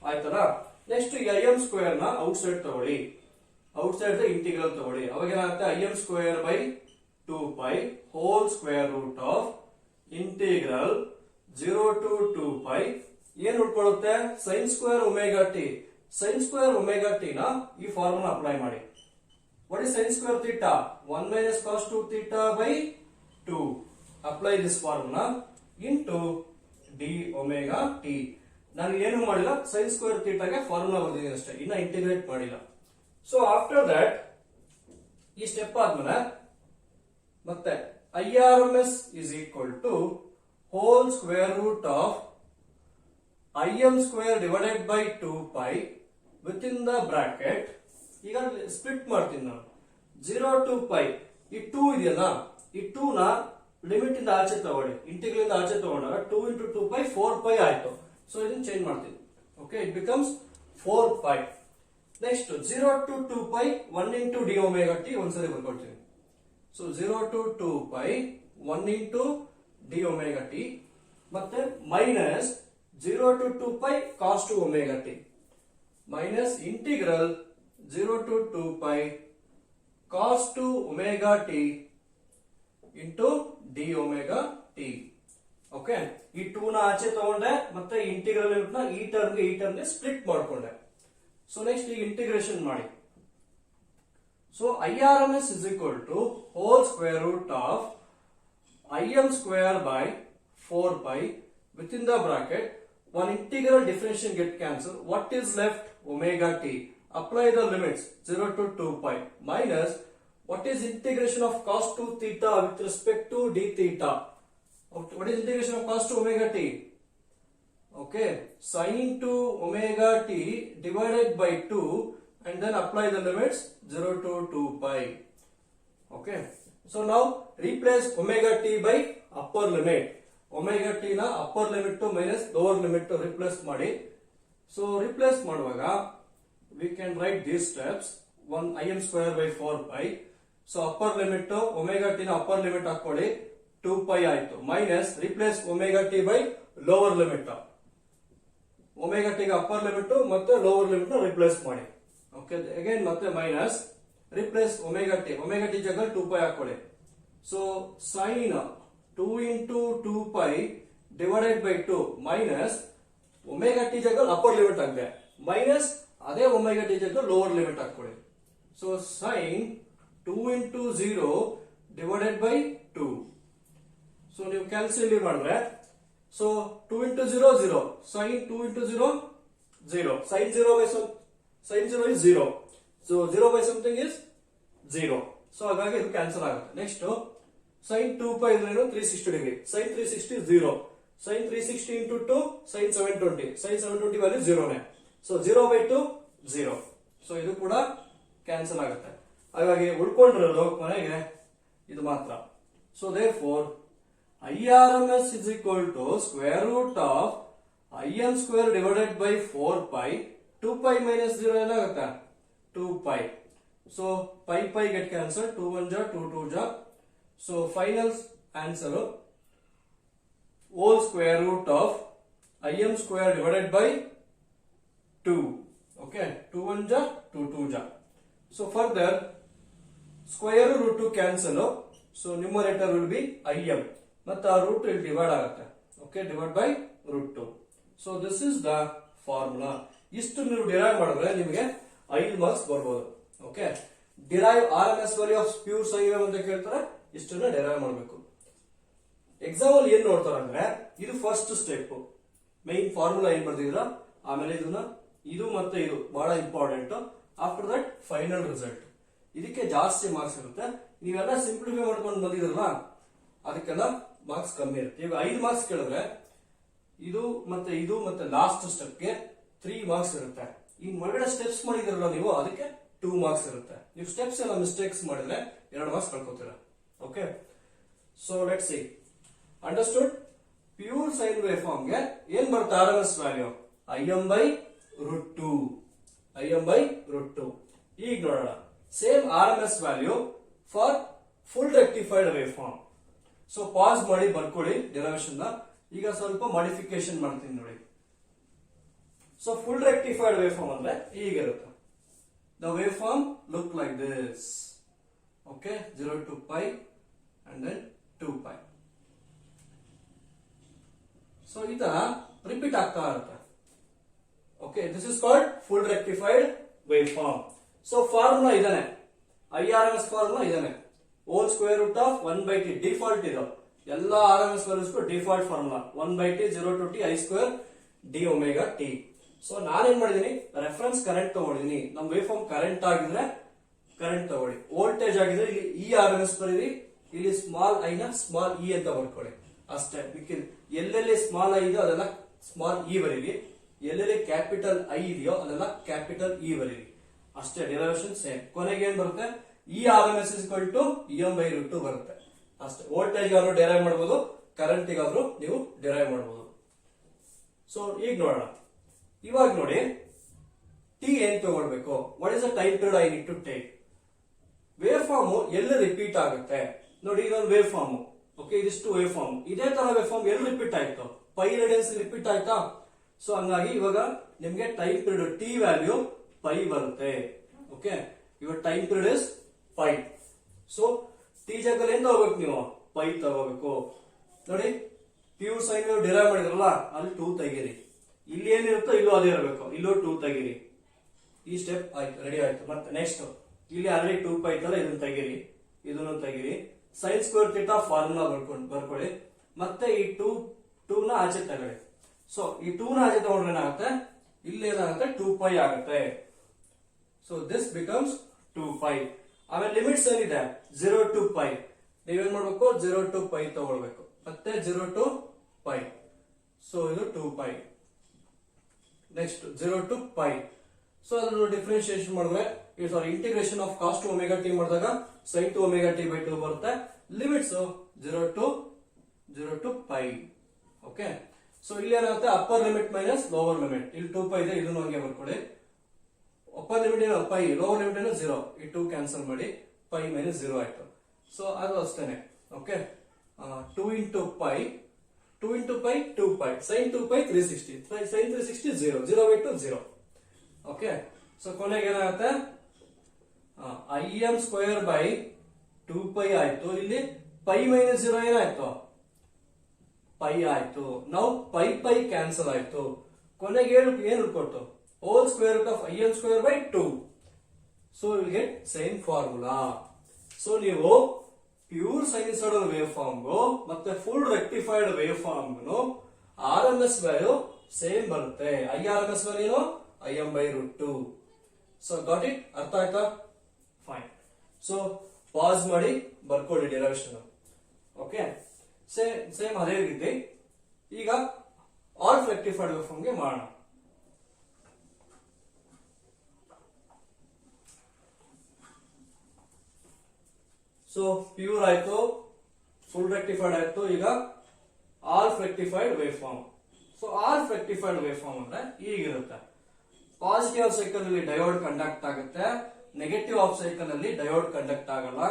ಆಯ್ತಲ್ಲ? ನೆಕ್ಸ್ಟ್ ಈ Im ಸ್ಕ್ವೇರ್ ನ ಔಟ್ ಸೈಡ್ ತಗೊಳ್ಳಿ, ಔಟ್ ಸೈಡ್ ಇಂಟಿಗ್ರಲ್ ತಗೊಳ್ಳಿ. ಅವಾಗ ಏನಾಗುತ್ತೆ? Im square by 2π hole square root of integral 0 to 2π. ಏನ್ ಉಳ್ಕೊಳ್ಳುತ್ತೆ? Sine square omega t. Sine square omega t ನ ಈ ಫಾರ್ಮುಲಾ ಅಪ್ಲೈ ಮಾಡಿ. What is sine square theta? 1 minus cos 2 theta by 2. Apply this formula into d omega t. ನಾನು ಏನು ಮಾಡಿಲ್ಲ, sine square ಥೀಟಾಗೆ formula ಬರ್ದಿದ್ದೀನಿ ಅಷ್ಟೇ, ಇನ್ನ ಇಂಟಿಗ್ರೇಟ್ ಮಾಡಿಲ್ಲ. ಸೊ ಆಫ್ಟರ್ ದಟ್ ಈ ಸ್ಟೆಪ್ ಆದ್ಮೇಲೆ ಮತ್ತೆ IRMS is equal to whole square root of Im square divided by 2π within the bracket. ಈಗ ಸ್ಪ್ಲಿಟ್ ಮಾಡ್ತೀನಿ ನಾನು. 0 to π, ಈ 2 ಇದೆಯಲ್ಲ, ಈ 2 ನ ಲಿಮಿಟ್ ಇಂದ ಆಚೆ ತಗೊಳ್ಳಿ, ಇಂಟಿಗ್ರಲ್ ಇಂದ ಆಚೆ ತಗೊಂಡಾಗ 2 into 2π 4π ಆಯ್ತು. ಸೊ ಇದನ್ನ ಚೇಂಜ್ ಮಾಡ್ತೀನಿ. Okay, it becomes 4π. Next 0 to 2π 1 into d omega t ಒಂದ್ಸರಿ ಬರ್ಕೊಳ್ತೀನಿ. So 0 to 2π 1 into d omega t ಮತ್ತೆ minus 0 to 2π cos 2 omega t minus integral 0 to 2π cos 2 omega t into d omega t. Okay, ಈ 2 ನ ಆಚೆ ತಗೊಂಡೆ ಮತ್ತೆ integral limit ನ ಈ ಟರ್ಮ್ಗೆ ಸ್ಪ್ಲಿಟ್ ಮಾಡ್ಕೊಂಡೆ. ಸೊ ನೆಕ್ಸ್ಟ್ ಈಗ ಇಂಟಿಗ್ರೇಷನ್ ಮಾಡಿ. So IRMS is equal to whole square root of Im square by 4π within the bracket. One integral differentiation get cancelled. What is left? Omega t. Apply the limits 0 to 2π minus what is integration of cos 2 theta with respect to d theta. What is integration of cos 2 omega t? Okay, sin 2 omega t divided by 2 and then apply the limits 0 to 2π. Okay, so now replace omega t by upper limit. Omega t na upper limit to minus lower limit to replace ಮಾಡಿ. So replace ಮಾಡುವಾಗ we can write these steps. 1 Im square by 4π. So upper limit to omega t na upper limit ಹಾಕೊಳ್ಳಿ, 2π ಆಯ್ತು. Minus replace omega t by lower limit. omega t ಗೆ upper limit ಮತ್ತೆ lower limit replace ಮಾಡಿ. Okay, again ಮತ್ತೆ minus replace omega t ಜಾಗ 2π ಹಾಕೊಳ್ಳಿ. So sine 2 into 2π divided by 2 minus omega t ಜಾಗ upper limit ಆಗಿದೆ, ಮೈನಸ್ ಅದೇ omega t ಜಾಗ ಲೋವರ್ ಲಿಮಿಟ್ ಹಾಕೊಳ್ಳಿ. So sine 2 into 0 divided by 2. So ನೀವು ಕ್ಯಾಲ್ಸಿಯಂ ಮಾಡಿದ್ರೆ so 2 into 0 0, sine 2 into 0 0. Sin 0 is 0. So 0 by something is 0. So ಹಾಗಾಗಿ ಇದು cancel ಆಗುತ್ತೆ. ನೆಕ್ಸ್ಟ್ sin 2pi ಅಂದ್ರೆ 360 degree. sin 360 is 0. sin 360 into 2 sin 720. sin 720 value 0 ನೇ. So 0 by 2 0. So ಇದು ಕೂಡ cancel ಆಗುತ್ತೆ. ಹಾಗಾಗಿ ಉಳ್ಕೊಂಡಿರೋದು ಕೊನೆಗೆ ಇದು ಮಾತ್ರ. So therefore IRMS is equal to square root of IM square divided by 4 pi. 2 pi minus 0 ಏನಾಗುತ್ತೆ 2 pi. So pi get cancelled. 2 1 ja 2 2 ja. So final answer whole square root of IM square divided by 2. Okay, 2 1 ja 2 2 ja. So further square root to cancel. So numerator will be IM. ಮತ್ತೆ ಆ root ಇಲ್ಲಿ divide ಆಗುತ್ತೆ. Okay, divide by root 2. So this is the formula. ಇಷ್ಟು ನೀವು derive ಮಾಡಿದ್ರೆ ನಿಮಗೆ 5 marks ಬರ್ಬೋದು. Okay, derive RMS value of pure sine wave ಅಂತ ಕೇಳ್ತಾರೆ, ಇಷ್ಟನ್ನ ಡಿರೈವ್ ಮಾಡಬೇಕು. ಎಕ್ಸಾಮ್ ಅಲ್ಲಿ ಏನ್ ನೋಡ್ತಾರೆ ಅಂದ್ರೆ ಇದು ಫಸ್ಟ್ ಸ್ಟೆಪ್, ಮೈನ್ ಫಾರ್ಮುಲಾ ಏನ್ ಬರ್ದಿದ್ರ, ಆಮೇಲೆ ಇದು ಮತ್ತೆ ಇದು ಬಹಳ important. After that final result. ಇದಕ್ಕೆ ಜಾಸ್ತಿ ಮಾರ್ಕ್ಸ್ ಇರುತ್ತೆ. ನೀವೆಲ್ಲ ಸಿಂಪ್ಲಿಫೈ ಮಾಡ್ಕೊಂಡು ಬಂದಿದ್ರಲ್ಲ ಅದಕ್ಕೆಲ್ಲ ಮಾರ್ಕ್ಸ್ ಕಮ್ಮಿ ಇರುತ್ತೆ. ಈಗ 5 ಮಾರ್ಕ್ಸ್ ಕೇಳಿದ್ರೆ ಇದು ಮತ್ತೆ ಲಾಸ್ಟ್ ಸ್ಟೆಪ್ಗೆ 3 ಮಾರ್ಕ್ಸ್ ಇರುತ್ತೆ. ಈ ಒಳಗಡೆ ಸ್ಟೆಪ್ಸ್ ಮಾಡಿದಿರಲ್ಲ ನೀವು, ಅದಕ್ಕೆ 2 ಮಾರ್ಕ್ಸ್ ಇರುತ್ತೆ. ನೀವು ಸ್ಟೆಪ್ಸ್ ಎಲ್ಲ ಮಿಸ್ಟೇಕ್ಸ್ ಮಾಡಿದ್ರೆ 2 ಮಾರ್ಕ್ಸ್ ಕಳ್ಕೊತೀರಾ. Okay, so let's see. Understood? Pure sine wave form ಗೆ ಏನ್ ಬರುತ್ತೆ RMS value IM by root 2. IM by root 2. ಈಗ ನೋಡೋಣ same RMS value for full rectified wave form. So pass ಮಾಡಿ ಬರ್ಕೊಳ್ಳಿ ಡೆರಿವೇಶನ್ ನ. ಈಗ ಸ್ವಲ್ಪ ಮಾಡಿಫಿಕೇಶನ್ ಮಾಡ್ತೀನಿ ನೋಡಿ. So full rectified wave form ಅಂದ್ರೆ ಹೀಗಿರುತ್ತೆ. The wave form look like this. Okay, 0 to pi and then 2 pi. So ಈ ತರ ರಿಪೀಟ್ ಆಗ್ತಾ ಇರುತ್ತೆ. Okay, this is called full rectified wave form. So formula ಇದಾನೆ, IRMS ಫಾರ್ಮುಲಾ ಇದಾನೆ. Whole square root of 1 by t default ಇದು. ಎಲ್ಲ RMS values default formula 1 by t 0 to t I square d omega t. So ನಾನೇನ್ ಮಾಡಿದೀನಿ, reference current ತಗೊಂಡಿದೀನಿ. ನಮ್ wave form current ಆಗಿದ್ರೆ current ತಗೊಳ್ಳಿ, voltage ಆಗಿದ್ರೆ ಇಲ್ಲಿ RMS ಬರೀರಿ, ಇಲ್ಲಿ ಸ್ಮಾಲ್ ಐ ನ ಸ್ಮಾಲ್ ಇ ಅಂತ ಬರ್ಕೊಳ್ಳಿ ಅಷ್ಟೇ. ಎಲ್ಲೆಲ್ಲಿ ಸ್ಮಾಲ್ ಐ ಇದೆಯೋ ಅದೆಲ್ಲ ಸ್ಮಾಲ್ ಇ ಬರೀರಿ, ಎಲ್ಲೆಲ್ಲಿ ಕ್ಯಾಪಿಟಲ್ ಐ ಇದೆಯೋ ಅದೆಲ್ಲ ಕ್ಯಾಪಿಟಲ್ ಇ ಬರೀರಿ ಅಷ್ಟೇ. Derivation same. ಕೊನೆಗೆ ಏನ್ ಬರುತ್ತೆ, RMS is equal to EM by root 2 ಬರುತ್ತೆ ಅಷ್ಟೇ. ವೋಲ್ಟೇಜ್ ಆದ್ರೂ ಡಿರೈವ್ ಮಾಡಬಹುದು, ಕರೆಂಟ್ ಗಾದ್ರೂ ನೀವು ಡಿರೈವ್ ಮಾಡಬಹುದು. ಸೊ ಈಗ ನೋಡೋಣ. ಇವಾಗ ನೋಡಿ ಟಿ ಏನ್ ತಗೊಳ್ಬೇಕು, what is the time period I need to take. Wave form ಎಲ್ಲಿ ರಿಪೀಟ್ ಆಗುತ್ತೆ ನೋಡಿ, ಇದೊಂದು ವೇವ್ ಫಾರ್ಮ್. ಓಕೆ, ಇದಿಷ್ಟು ವೇವ್ ಫಾರ್ಮ್. ಇದೇ ತರ ವೇವ್ ಫಾರ್ಮ್ ಎಲ್ಲಿ ರಿಪೀಟ್ ಆಯ್ತು, ಪೈ ರೇಡಿಯನ್ಸ್ ರಿಪೀಟ್ ಆಯ್ತಾ. ಸೊ ಹಂಗಾಗಿ ಇವಾಗ ನಿಮ್ಗೆ time period t value pi ಬರುತ್ತೆ. ಓಕೆ, ಇವಾಗ time period is pi. So t ಜಾಗದಲ್ಲಿ ಏನ್ ತಗೋಬೇಕು ನೀವು, ಪೈ ತಗೋಬೇಕು. ನೋಡಿ, ಪ್ಯೂರ್ ಸೈನ್ ವೇವ್ ಡಿರೈವ್ ಮಾಡಿದ್ರಲ್ಲ, ಅಲ್ಲಿ 2 ತೆಗೀರಿ. ಇಲ್ಲಿ ಏನಿರುತ್ತೋ ಇಲ್ಲೂ ಅದೇ ಇರಬೇಕು, ಇಲ್ಲೂ 2 ತೆಗೀರಿ. ಈ ಸ್ಟೆಪ್ ಆಯ್ತು, ರೆಡಿ ಆಯ್ತು. ಮತ್ತೆ ನೆಕ್ಸ್ಟ್ ಇಲ್ಲಿ ಆಲ್ರೆಡಿ 2 ಪೈ ಇತ್ತಲ್ಲ, ಇದನ್ನ ತೆಗೀರಿ, ಇದನ್ನು ತೆಗೀರಿ. ಸೈನ್ ಸ್ಕ್ವೇರ್ ಥೀಟಾ ಫಾರ್ಮುಲಾ ಬರ್ಕೊಳ್ಳಿ. ಮತ್ತೆ ಈ 2 ನ ಆಚೆ ತಗೊಳ್ಳಿ. ಸೊ ಈ 2 ನ ಆಚೆ ತಗೊಂಡ್ರೆ ಏನಾಗುತ್ತೆ, ಇಲ್ಲಿ ಏನಾಗುತ್ತೆ 2 ಪೈ ಆಗುತ್ತೆ. So this becomes 2 pi. ಆಮೇಲೆ ಲಿಮಿಟ್ಸ್ ಏನಿದೆ 0 to pi. ನೀವೇನ್ ಮಾಡ್ಬೇಕು, 0 to pi ತಗೊಳ್ಬೇಕು, ಮತ್ತೆ 0 to pi. ಸೊ ಇದು 2 pi. Next 0 to pi. So ಅದನ್ನು ಡಿಫ್ರೆನ್ಶಿಯೇಷನ್ ಮಾಡಿದ್ರೆ, sorry integration of cos two omega t ಮಾಡಿದಾಗ sin to omega t by 2 ಬರುತ್ತೆ. ಲಿಮಿಟ್ಸ್ 0 to pi. ಓಕೆ, ಸೊ ಇಲ್ಲಿ ಏನಾಗುತ್ತೆ, upper limit minus lower limit. ಇಲ್ಲಿ 2 pi ಇದೆ, ಇದನ್ನು ಹಂಗೆ ಬರ್ಕೊಳ್ಳಿ. ಅಪ್ಪರ್ ಲಿಮಿಟ್ ಏನೋ ಪೈ, ಲೋವರ್ ಲಿಮಿಟ್ ಏನೋ 0. ಈ 2 ಕ್ಯಾನ್ಸಲ್ ಮಾಡಿ, ಪೈ ಮೈನಸ್ 0 ಆಯ್ತು. ಸೊ ಅದು ಅಷ್ಟೇನೆ. Okay, 2 into pi 2 pi sin 2 pi 360 sin 360 0 0 by 2 0. Okay, so ಕೊನೆಗೆ ಏನಾಗುತ್ತೆ, IM ಸ್ಕ್ವೇರ್ ಬೈ 2 pi ಆಯ್ತು. ಇಲ್ಲಿ ಪೈ ಮೈನಸ್ 0 ಏನಾಯ್ತು, ಪೈ ಆಯ್ತು. ನಾವು ಪೈ ಕ್ಯಾನ್ಸಲ್ ಆಯ್ತು. ಕೊನೆಗೆ ಏನ್ ಉಳ್ಕೊಟ್ಟು, whole square root of IM square by 2. So you will get same formula. So ನೀವು ಪ್ಯೂರ್ ಸೈನುಸಾಯ್ಡಲ್ ವೇವ್ ಫಾರ್ಮ್ ಮತ್ತೆ full rectified wave form RMS value same ಬರುತ್ತೆ. IRMS value Im/√2. So got it? ಅರ್ಥ ಆಯ್ತಾ? Fine. So pass ಮಾಡಿ ಬರ್ಕೊಳ್ಳಿ derivation. Okay, same ಅದೇ ರೀತಿ ಈಗ ಆಲ್ ರೆಕ್ಟಿಫೈಡ್ ವೇವ್ ಫಾರ್ಮ್ ಗೆ ಮಾಡೋಣ. ಸೊ ಪ್ಯೂರ್ ಆಯ್ತು, ಫುಲ್ ರೆಕ್ಟಿಫೈಡ್ ಆಯ್ತು, ಈಗ half rectified wave form. So half rectified wave form ಅಂದ್ರೆ ಹೀಗಿರುತ್ತೆ. ಪಾಸಿಟಿವ್ ಆಫ್ ಸೈಕಲ್ ಅಲ್ಲಿ ಡಯೋಡ್ ಕಂಡಕ್ಟ್ ಆಗುತ್ತೆ, ನೆಗೆಟಿವ್ ಆಫ್ ಸೈಕಲ್ ಅಲ್ಲಿ ಡಯೋಡ್ ಕಂಡಕ್ಟ್ ಆಗಲ್ಲ,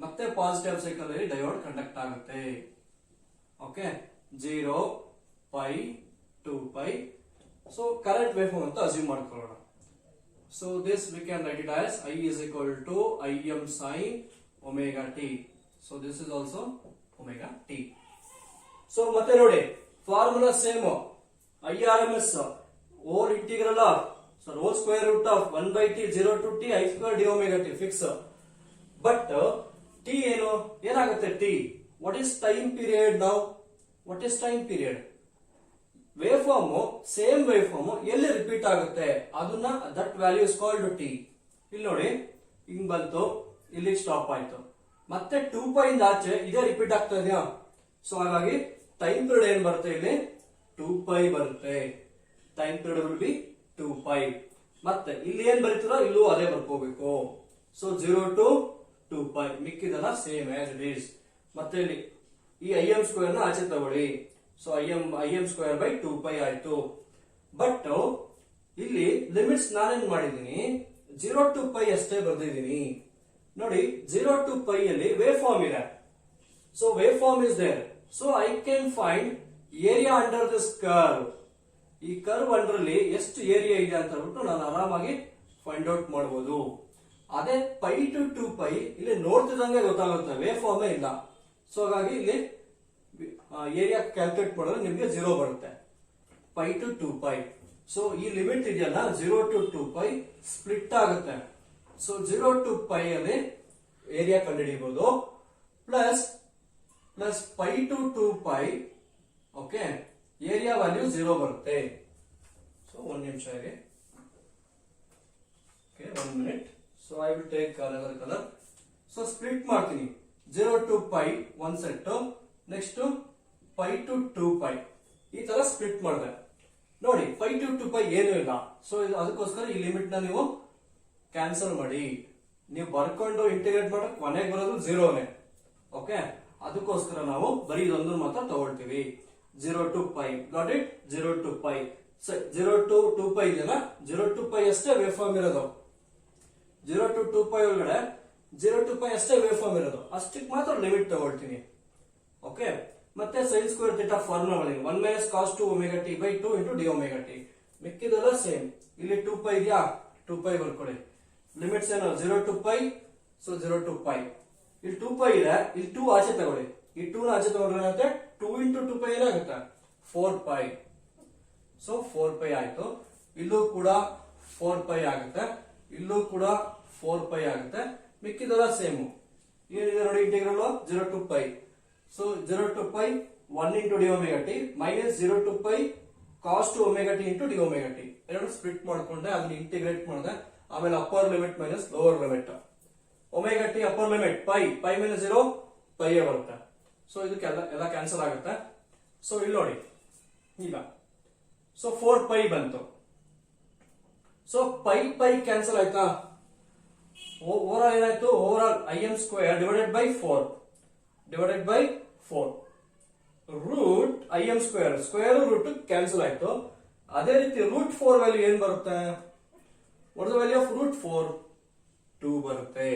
ಮತ್ತೆ ಪಾಸಿಟಿವ್ ಆಫ್ ಸೈಕಲ್ ಅಲ್ಲಿ ಡಯೋಡ್ ಕಂಡಕ್ಟ್ ಆಗುತ್ತೆ. Okay, 0 π 2 π. So current wave form ಅಂತ ಅಸ್ಯೂಮ್ ಮಾಡ್ಕೊಳ್ಳೋಣ. So this we can write it as I is equal to Im sin omega t. So this is also omega t. So ಮತ್ತೆ ನೋಡಿ formula same. IRMS over integral of whole square root of 1/t 0 to t I square d omega t fix. But t ಏನಾಗುತ್ತೆ? t what is time period? ನಾವು what is time period? Wave form same wave form ಎಲ್ಲಿ repeat ಆಗುತ್ತೆ ಅದನ್ನ that value is called t. ಇಲ್ಲಿ ನೋಡಿ ಹಿಂಗ್ ಬಂತು, ಇಲ್ಲಿ ಸ್ಟಾಪ್ ಆಯ್ತು, ಮತ್ತೆ 2 π ಇಂದ ಆಚೆ ಇದೇ ರಿಪೀಟ್ ಆಗ್ತಾ ಇದೆಯಾ? ಸೊ ಹಾಗಾಗಿ ಟೈಮ್ ಪೀರಿಯಡ್ ಏನ್ ಬರುತ್ತೆ? ಇಲ್ಲಿ 2 π ಬರುತ್ತೆ. Time period will be 2 π. ಮತ್ತೆ ಇಲ್ಲಿ ಏನ್ ಬರೀತೀರೋ ಇಲ್ಲೂ ಅದೇ ಬರ್ಕೋಬೇಕು. ಸೊ 0 to 2 π, ಮಿಕ್ಕಿದೆಲ್ಲ ಸೇಮ್ ಆಸ್ ಇಟ್ ಈಸ್. ಮತ್ತೆ ಇಲ್ಲಿ ಈ Im ಸ್ಕ್ವೇರ್ ನ ಆಚೆ ತಗೊಳ್ಳಿ. ಸೊ Im ಸ್ಕ್ವೇರ್ ಬೈ 2 π ಆಯ್ತು. ಬಟ್ ಇಲ್ಲಿ ಲಿಮಿಟ್ಸ್ ನಾನೇನ್ ಮಾಡಿದೀನಿ? 0 to π ಅಷ್ಟೇ ಬರ್ದಿದ್ದೀನಿ. ನೋಡಿ 0 to π ಅಲ್ಲಿ ವೇವ್ ಫಾರ್ಮ್ ಇದೆ. So wave form is there. So I can find area under this curve. ಈ ಕರ್ವ್ ಅಂಡರ್ ಅಲ್ಲಿ ಎಷ್ಟು ಏರಿಯಾ ಇದೆ ಅಂತ ಹೇಳ್ಬಿಟ್ಟು ನಾನು ಆರಾಮಾಗಿ ಫೈಂಡ್ ಔಟ್ ಮಾಡಬಹುದು. ಅದೇ π to 2 π ಇಲ್ಲಿ ನೋಡ್ತಿದ್ದಂಗೆ ಗೊತ್ತಾಗುತ್ತೆ, ವೇವ್ ಫಾರ್ಮೇ ಇಲ್ಲ. ಸೊ ಹಾಗಾಗಿ ಇಲ್ಲಿ ಏರಿಯಾ ಕ್ಯಾಲ್ಕುಲೇಟ್ ಮಾಡಿದ್ರೆ ನಿಮ್ಗೆ 0 ಬರುತ್ತೆ. π to 2 π. ಸೊ ಈ ಲಿಮಿಟ್ ಇದೆಯಲ್ಲ 0 to 2 π ಸ್ಪ್ಲಿಟ್ ಆಗುತ್ತೆ. ಸೊ 0 to π ಅಲ್ಲಿ ಏರಿಯಾ ಕಂಡುಹಿಡಿಯಬಹುದು. Plus π to 2 π. Okay, area value 0 ಬರುತ್ತೆ. ಸೊ 1 ನಿಮಿಷ ಇದೆ. Okay, 1 minute. So I will take another colour. So split ಮಾಡ್ತೀನಿ. 0 to π ಒಂದ್ ಸೆಟ್, ನೆಕ್ಸ್ಟ್ π to 2 π ಈ ತರ ಸ್ಪ್ಲಿಟ್ ಮಾಡಿದೆ. ನೋಡಿ π to 2 π ಏನು ಇಲ್ಲ. ಸೊ ಅದಕ್ಕೋಸ್ಕರ ಈ ಲಿಮಿಟ್ ನ ನೀವು ಕ್ಯಾನ್ಸಲ್ ಮಾಡಿ. ನೀವು ಬರ್ಕೊಂಡು ಇಂಟಿಗ್ರೇಟ್ ಮಾಡಕ್ ಕೊನೆಗೆ ಬರೋದು 0ನೇ. ಓಕೆ, ಅದಕ್ಕೋಸ್ಕರ ನಾವು ಬರೀ ಇದೊಂದು ಮಾತ್ರ ತಗೊಳ್ತೀವಿ. 0 to π. Got it? 0 to π. 0 to 2 π ಇದೆಯಲ್ಲ, 0 to π ಅಷ್ಟೇ ವೇವ್ ಫಾರ್ಮ್ ಇರೋದು. 0 to 2 π ಒಳಗಡೆ 0 to π ಅಷ್ಟೇ ವೇವ್ ಫಾರ್ಮ್ ಇರೋದು. ಅಷ್ಟಕ್ಕೆ ಮಾತ್ರ ಲಿಮಿಟ್ ತಗೊಳ್ತೀನಿ. ಓಕೆ, ಮತ್ತೆ ಸೈನ್ ಸ್ಕ್ವೇರ್ ಥೀಟಾ ಫಾರ್ಮುಲಾ ಮಾಡಿದ್ದೀನಿ. 1 - cos 2 omega t by 2 into d omega t. ಮಿಕ್ಕಿದೆಲ್ಲ ಸೇಮ್. ಇಲ್ಲಿ 2 π ಇದೆಯಾ? 2 π ಬರ್ಕೊಳ್ಳಿ. ಲಿಮಿಟ್ಸ್ ಏನು? 0 to π. So 0 to π. ಇಲ್ಲಿ 2 π ಇದೆ, ಇಲ್ಲಿ 2 ಆಚೆ ತಗೊಳ್ಳಿ. ಈ 2 ನ ಆಚೆ ತಗೊಂಡ್ರೆ ಏನಾಗುತ್ತೆ? 2 into 2 π ಏನಾಗುತ್ತೆ? 4 π. ಸೊ 4 π ಆಯ್ತು. ಇಲ್ಲೂ ಕೂಡ 4 π ಆಗುತ್ತೆ, ಇಲ್ಲೂ ಕೂಡ 4 π ಆಗುತ್ತೆ. ಮಿಕ್ಕಿದೆಲ್ಲ ಸೇಮ್. ಏನಿದೆ ನೋಡಿ integral 0 to π. So 0 to π 1 into d omega t minus 0 to π cos 2 omega t into d omega t. ಎರಡು ಸ್ಪ್ಲಿಟ್ ಮಾಡ್ಕೊಂಡೆ, ಅದನ್ನ ಇಂಟಿಗ್ರೇಟ್ ಮಾಡಿದೆ. ಆಮೇಲೆ upper limit minus lower limit. Omega t upper limit π minus 0 π ಬರುತ್ತೆ. ಸೊ ಇದಕ್ಕೆಲ್ಲ cancel ಆಗುತ್ತೆ. So ಇಲ್ಲಿ ನೋಡಿ ಈಗ, ಸೊ 4 π ಬಂತು. ಸೊ π ಕ್ಯಾನ್ಸಲ್ ಆಯ್ತಾ? ಓವರ್ ಆಲ್ ಏನಾಯ್ತು? Over all Im square divided by 4 root Im square square root cancel ಆಯ್ತು. ಅದೇ ರೀತಿ ರೂಟ್ 4 ವ್ಯಾಲ್ಯೂ ಏನ್ ಬರುತ್ತೆ? What is the value of root 4? 2 ಬರುತ್ತೆ.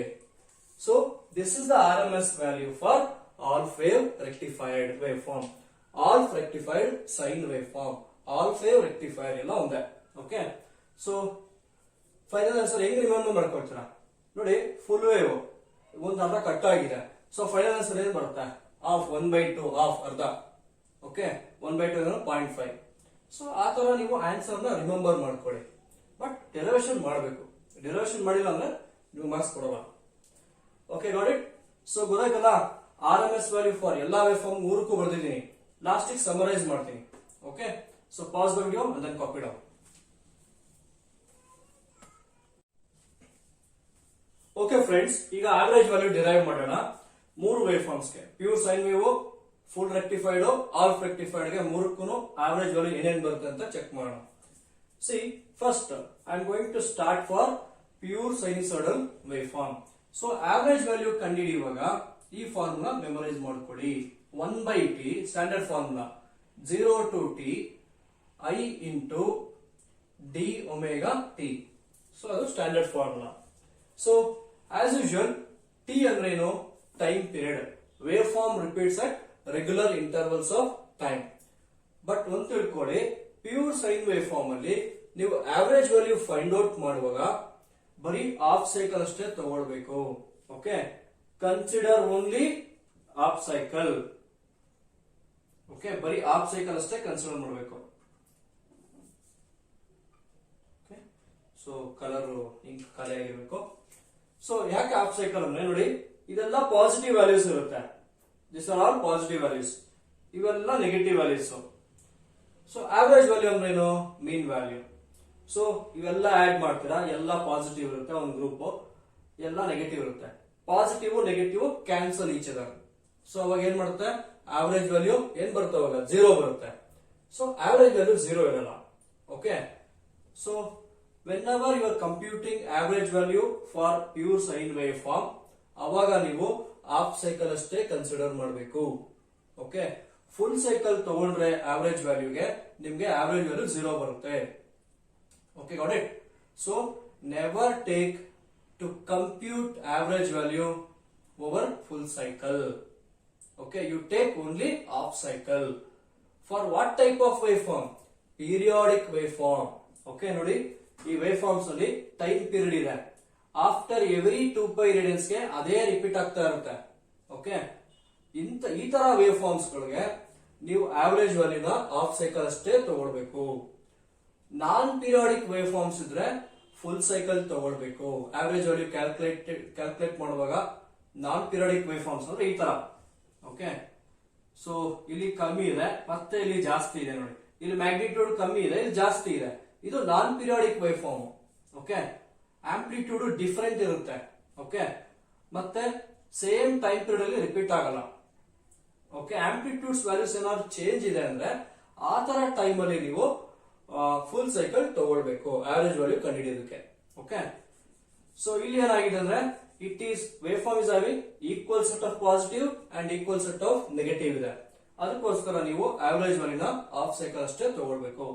So this is the RMS value for all wave rectified wave form, all rectified sine wave form, all wave rectified ಎಲ್ಲ ಒಂದೇ. Okay, so final answer ಹೆಂಗ್ remember ಮಾಡ್ಕೊಳ್ತೀರಾ? ನೋಡಿ, full wave ಒಂದು ಅರ್ಧ cut ಆಗಿದೆ. So final answer ಏನ್ ಬರುತ್ತೆ? Half 1/2, half ಅರ್ಧ. ಓಕೆ, 1/2 0.5. ಸೊ ಆ ತರ ನೀವು ಆನ್ಸರ್ ನ ರಿಮೆಂಬರ್ ಮಾಡ್ಕೊಳ್ಳಿ. ಬಟ್ ಡೆರಿವೇಶನ್ ಮಾಡಬೇಕು. ಡೆರಿವೇಶನ್ ಮಾಡಿಲ್ಲ ಅಂದ್ರೆ ನೀವು ಮಾರ್ಕ್ಸ್ ಕೊಡಲ್ಲ. Okay, got it? ಸೊ ಗೊತ್ತಾಯ್ತಲ್ಲ, RMS ವ್ಯಾಲ್ಯೂ ಫಾರ್ ಎಲ್ಲಾ ವೇವ್ ಫಾರ್ಮ್ 3ಕ್ಕೂ ಬರ್ದಿದ್ದೀನಿ. ಲಾಸ್ಟಿಗೆ ಸಮರೈಸ್ ಮಾಡ್ತೀನಿ. Okay, So pause the video and then copy down. Okay friends, ಈಗ ಆವರೇಜ್ ವ್ಯಾಲ್ಯೂ ಡಿರೈವ್ ಮಾಡೋಣ ಮೂರು ವೇವ್ ಫಾರ್ಮ್ಸ್ ಗೆ. Pure sine wave, full rectified, half rectified ಗೆ ಮೂರಕ್ಕೂ ಆವರೇಜ್ ವ್ಯಾಲ್ಯೂ ಏನೇನ್ ಬರುತ್ತೆ ಅಂತ ಚೆಕ್ ಮಾಡೋಣ. See first I am going to start for pure sinusoidal wave form. So average value ಕಂಡುಹಿಡಿಯುವಾಗ ಈ ಫಾರ್ಮುಲಾ ಮೆಮೊರೈಸ್ ಮಾಡ್ಕೊಳ್ಳಿ. 1/t standard formula 0 to t I into d omega t. So ಅದು standard formula. So as usual t ಅಂದ್ರೆ ಏನು? Time period. Wave form repeats at regular intervals of time. But ಒಂದು ತಿಳ್ಕೊಳ್ಳಿ, pure sine wave form ಅಲ್ಲಿ ನೀವು average value find out ಮಾಡುವಾಗ ಬರೀ half cycle ಅಷ್ಟೇ ತಗೊಳ್ಬೇಕು. Okay, consider only half cycle. Okay, ಬರೀ ಹಾಫ್ ಸೈಕಲ್ ಅಷ್ಟೇ ಕನ್ಸಿಡರ್ ಮಾಡಬೇಕು. ಸೊ ಕಲರ್ ಇಂಕ್ ಖಾಲಿ ಆಗಿರ್ಬೇಕು. ಸೊ ಯಾಕೆ ಹಾಫ್ ಸೈಕಲ್ ಅಂದ್ರೆ ನೋಡಿ, ಇದೆಲ್ಲ ಪಾಸಿಟಿವ್ ವ್ಯಾಲ್ಯೂಸ್ ಇರುತ್ತೆ. This are all positive values, ಇವೆಲ್ಲ negative values. So average value ಅಂದ್ರೆ ಏನು? Mean value. ಸೊ ಇವೆಲ್ಲ ಆಡ್ ಮಾಡ್ತೀರಾ, ಎಲ್ಲ ಪಾಸಿಟಿವ್ ಇರುತ್ತೆ ಒಂದು ಗ್ರೂಪ್, ಎಲ್ಲ ನೆಗೆಟಿವ್ ಇರುತ್ತೆ. Positive negative cancel each other. So ಅವಾಗ ಏನ್ ಮಾಡುತ್ತೆ? ಆವರೇಜ್ ವ್ಯಾಲ್ಯೂ ಏನ್ ಬರುತ್ತೆ? ಅವಾಗ 0 ಬರುತ್ತೆ. ಸೊ ಆವರೇಜ್ ವ್ಯಾಲ್ಯೂ 0 ಇರಲ್ಲ. Okay, so whenever you are computing average value for pure sine wave form, ಅವಾಗ ನೀವು ಹಾಫ್ ಸೈಕಲ್ ಅಷ್ಟೇ ಕನ್ಸಿಡರ್ ಮಾಡಬೇಕು. ಓಕೆ, ಫುಲ್ ಸೈಕಲ್ ತಗೊಂಡ್ರೆ ಆವರೇಜ್ ವ್ಯಾಲ್ಯೂಗೆ ನಿಮ್ಗೆ ಆವರೇಜ್ ವ್ಯಾಲ್ಯೂ 0 ಬರುತ್ತೆ. Okay, got it? So never take to compute average value over full cycle. Okay, you take only half cycle. For what type of wave form? Periodic wave form. Okay, ನೋಡಿ, ಈ wave forms ಅಲ್ಲಿ time period ಇದೆ. After every 2π radians ಗೆ ಅದೇ repeat ಆಗ್ತಾ ಇರುತ್ತೆ. Okay, ಈ ತರ ವೇವ್ ಫಾರ್ಮ್ಸ್ ಗಳಿಗೆ ನೀವು ಆವರೇಜ್ ವ್ಯಾಲ್ಯೂನ ಹಾಫ್ ಸೈಕಲ್ ಅಷ್ಟೇ ತಗೊಳ್ಬೇಕು. ನಾನ್ ಪೀರಿಯಾಡಿಕ್ ವೇವ್ ಫಾರ್ಮ್ಸ್ ಇದ್ರೆ ಫುಲ್ ಸೈಕಲ್ ತಗೊಳ್ಬೇಕು. ಆವರೇಜ್ ವ್ಯಾಲ್ಯೂ ಕ್ಯಾಲ್ಕುಲೇಟ್ ಮಾಡುವಾಗ ನಾನ್ ಪೀರಿಯಾಡಿಕ್ ವೇವ್ ಫಾರ್ಮ್ಸ್ ಅಂದ್ರೆ ಈ ತರ. ಓಕೆ, ಸೊ ಇಲ್ಲಿ ಕಮ್ಮಿ ಇದೆ, ಮತ್ತೆ ಇಲ್ಲಿ ಜಾಸ್ತಿ ಇದೆ. ನೋಡಿ, ಇಲ್ಲಿ ಮ್ಯಾಗ್ನಿಟ್ಯೂಡ್ ಕಮ್ಮಿ ಇದೆ, ಇಲ್ಲಿ ಜಾಸ್ತಿ ಇದೆ. ಇದು non periodic wave form. Okay, amplitude different ಇರುತ್ತೆ. ಓಕೆ, ಮತ್ತೆ ಸೇಮ್ ಟೈಮ್ ಪೀರಿಯಡ್ ಅಲ್ಲಿ ರಿಪೀಟ್ ಆಗಲ್ಲ. ಓಕೆ, ಆಂಪ್ಲಿಟ್ಯೂಡ್ಸ್ ವ್ಯಾಲ್ಯೂಸ್ ಏನಾದ್ರು ಚೇಂಜ್ ಇದೆ ಅಂದ್ರೆ ಆ ತರ ಟೈಮ್ ಅಲ್ಲಿ ನೀವು ಫುಲ್ ಸೈಕಲ್ ತಗೊಳ್ಬೇಕು ಆವರೇಜ್ ವ್ಯಾಲ್ಯೂ ಕಂಡುಹಿಡಿಯೋದಕ್ಕೆ. ಓಕೆ, ಸೊ ಇಲ್ಲಿ ಏನಾಗಿದೆ ಅಂದ್ರೆ it is wave form is having equal set of positive and equal set of negative ಇದೆ. ಅದಕ್ಕೋಸ್ಕರ ನೀವು ಆವರೇಜ್ ವ್ಯಾಲ್ಯೂನ ಹಾಫ್ ಸೈಕಲ್ ಅಷ್ಟೇ ತಗೊಳ್ಬೇಕು.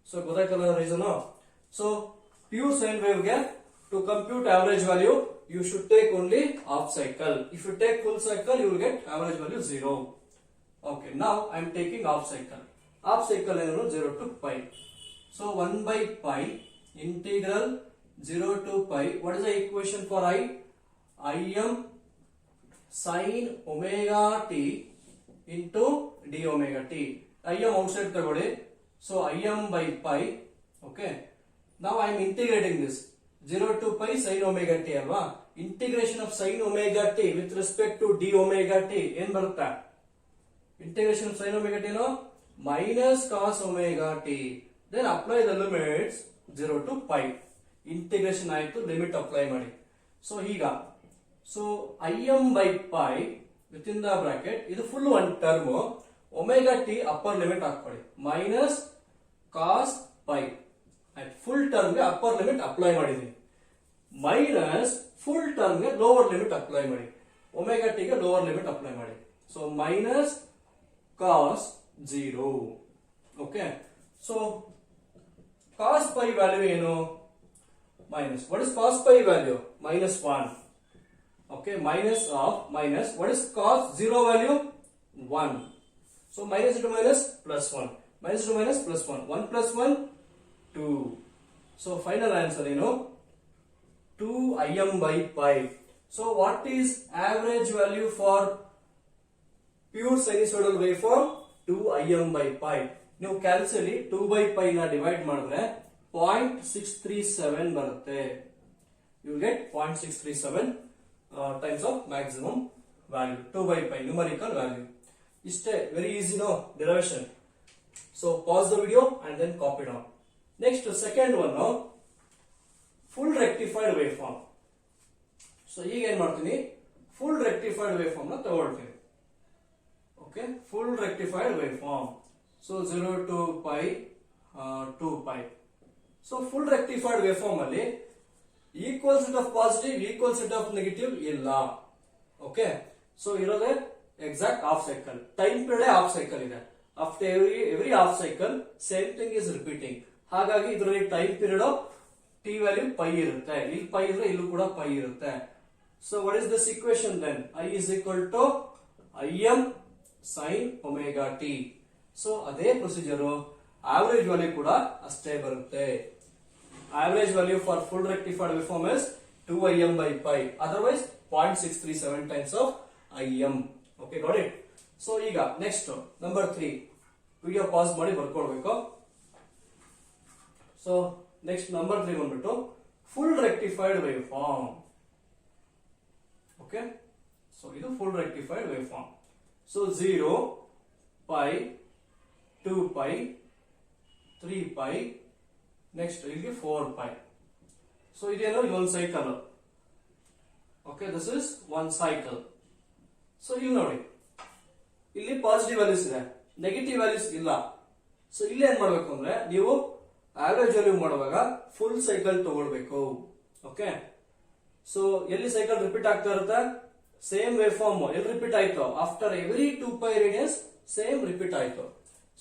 ಸೊ ಗೊತ್ತಾಯ್ತಲ್ಲ reason? So pure sine wave ಗೆ to compute average value you should take only half cycle. If you take full cycle you will get average value 0. Okay, now I am taking half cycle. Half cycle ಏನು? 0 to π. So 1/π integral 0 to π. What is the equation for I? Im sin omega t into d omega t. Im outside ತಗೊಳ್ಳಿ. So Im by pi. Okay, now I am integrating this 0 to pi sin omega t alva. Integration of sin omega t with respect to d omega t ಏನ್ ಬರುತ್ತೆ? Integration of sin omega t no minus cos omega t. Then apply the limits 0 to pi. Integration ಆಯ್ತು, limit apply ಮಾಡಿ. So ಈಗ Im by pi within the bracket ಇದು full one term. Omega t upper limit ಹಾಕೊಳ್ಳಿ, minus cos pi. Full term ಗೆ upper limit apply ಮಾಡಿದೀನಿ, minus full term ಗೆ lower limit apply ಮಾಡಿ, omega t ಗೆ lower limit apply ಮಾಡಿ. So minus cos 0. Okay, so cos pi value ಏನು? Minus. What is cos pi value? -1. Okay, minus of minus. What is cos 0 value? 1. So minus into minus plus 1. Minus into minus plus 1. 1 plus 1 2. So final answer 2 Im by pi. So what is average value for pure sinusoidal waveform? 2 Im by pi. ನೀವು ಕ್ಯಾಲ್ಸಿಯಲ್ಲಿ 2 by pi ನ divide ಮಾಡಿದ್ರೆ 0.637 ಬರುತ್ತೆ. You will get 0.637 times of maximum value. 2 by pi numerical value. ಇಷ್ಟೇ, very easy no derivation. So pause the video and then copy down. Next, second one now, full rectified waveform. So ಈಗ ಏನ್ ಮಾಡ್ತೀನಿ, full rectified waveform ನ ತಗೊಳ್ತೀನಿ. Okay, full rectified waveform. So 0 to pi 2 pi. So full rectified waveform ಅಲ್ಲಿ equal set of positive, equal set of negative ಇಲ್ಲ. Okay, so ಇರೋದೇ exact half cycle. Time period half cycle ಇದೆ. After every half cycle same thing is repeating. ಹಾಗಾಗಿ ಇದರಲ್ಲಿ time period t value pi ಇರುತ್ತೆ, ಇಲ್ಲಿ pi ಇದ್ರೆ ಇಲ್ಲೂ ಕೂಡ ಪೈ ಇರುತ್ತೆ. So what is this equation then? I is equal to im sin omega t. So ಅದೇ ಪ್ರೊಸೀಜರ್ ಆವರೇಜ್ ವ್ಯಾಲ್ಯೂ ಕೂಡ ಅಷ್ಟೇ ಬರುತ್ತೆ. Average value for full rectified waveform is 2im by pi, otherwise 0.637 times of im. Okay, got it? So ಈಗ next number 3 video pass ಮಾಡಿ ಬರ್ಕೊಳ್ಬೇಕು. So next number 3 ಬಂದ್ಬಿಟ್ಟು full rectified wave form. Okay, so ಇದು full rectified wave form. So 0 pi 2 pi 3 pi next ಇಲ್ಲಿ 4 pi. So ಇದೇನೋ ಇದೊಂದು cycle. Okay, this is one cycle. So ಇಲ್ಲಿ ನೋಡಿ, ಇಲ್ಲಿ ಪಾಸಿಟಿವ್ ವ್ಯಾಲ್ಯೂಸ್ ಇದೆ, ನೆಗೆಟಿವ್ ವ್ಯಾಲ್ಯೂಸ್ ಇಲ್ಲ. ಸೊ ಇಲ್ಲಿ ಏನ್ ಮಾಡ್ಬೇಕು ಅಂದ್ರೆ ನೀವು ಆವರೇಜ್ ವ್ಯಾಲ್ಯೂ ಮಾಡುವಾಗ ಫುಲ್ ಸೈಕಲ್ ತಗೊಳ್ಬೇಕು. ಓಕೆ, ಸೊ ಎಲ್ಲಿ ಸೈಕಲ್ ರಿಪೀಟ್ ಆಗ್ತಾ ಇರುತ್ತೆ, ಸೇಮ್ ವೇವ್ ಫಾರ್ಮ್ ಎಲ್ಲಿ ರಿಪೀಟ್ ಆಯ್ತು, after every 2 pi radius same repeat ಆಯ್ತು.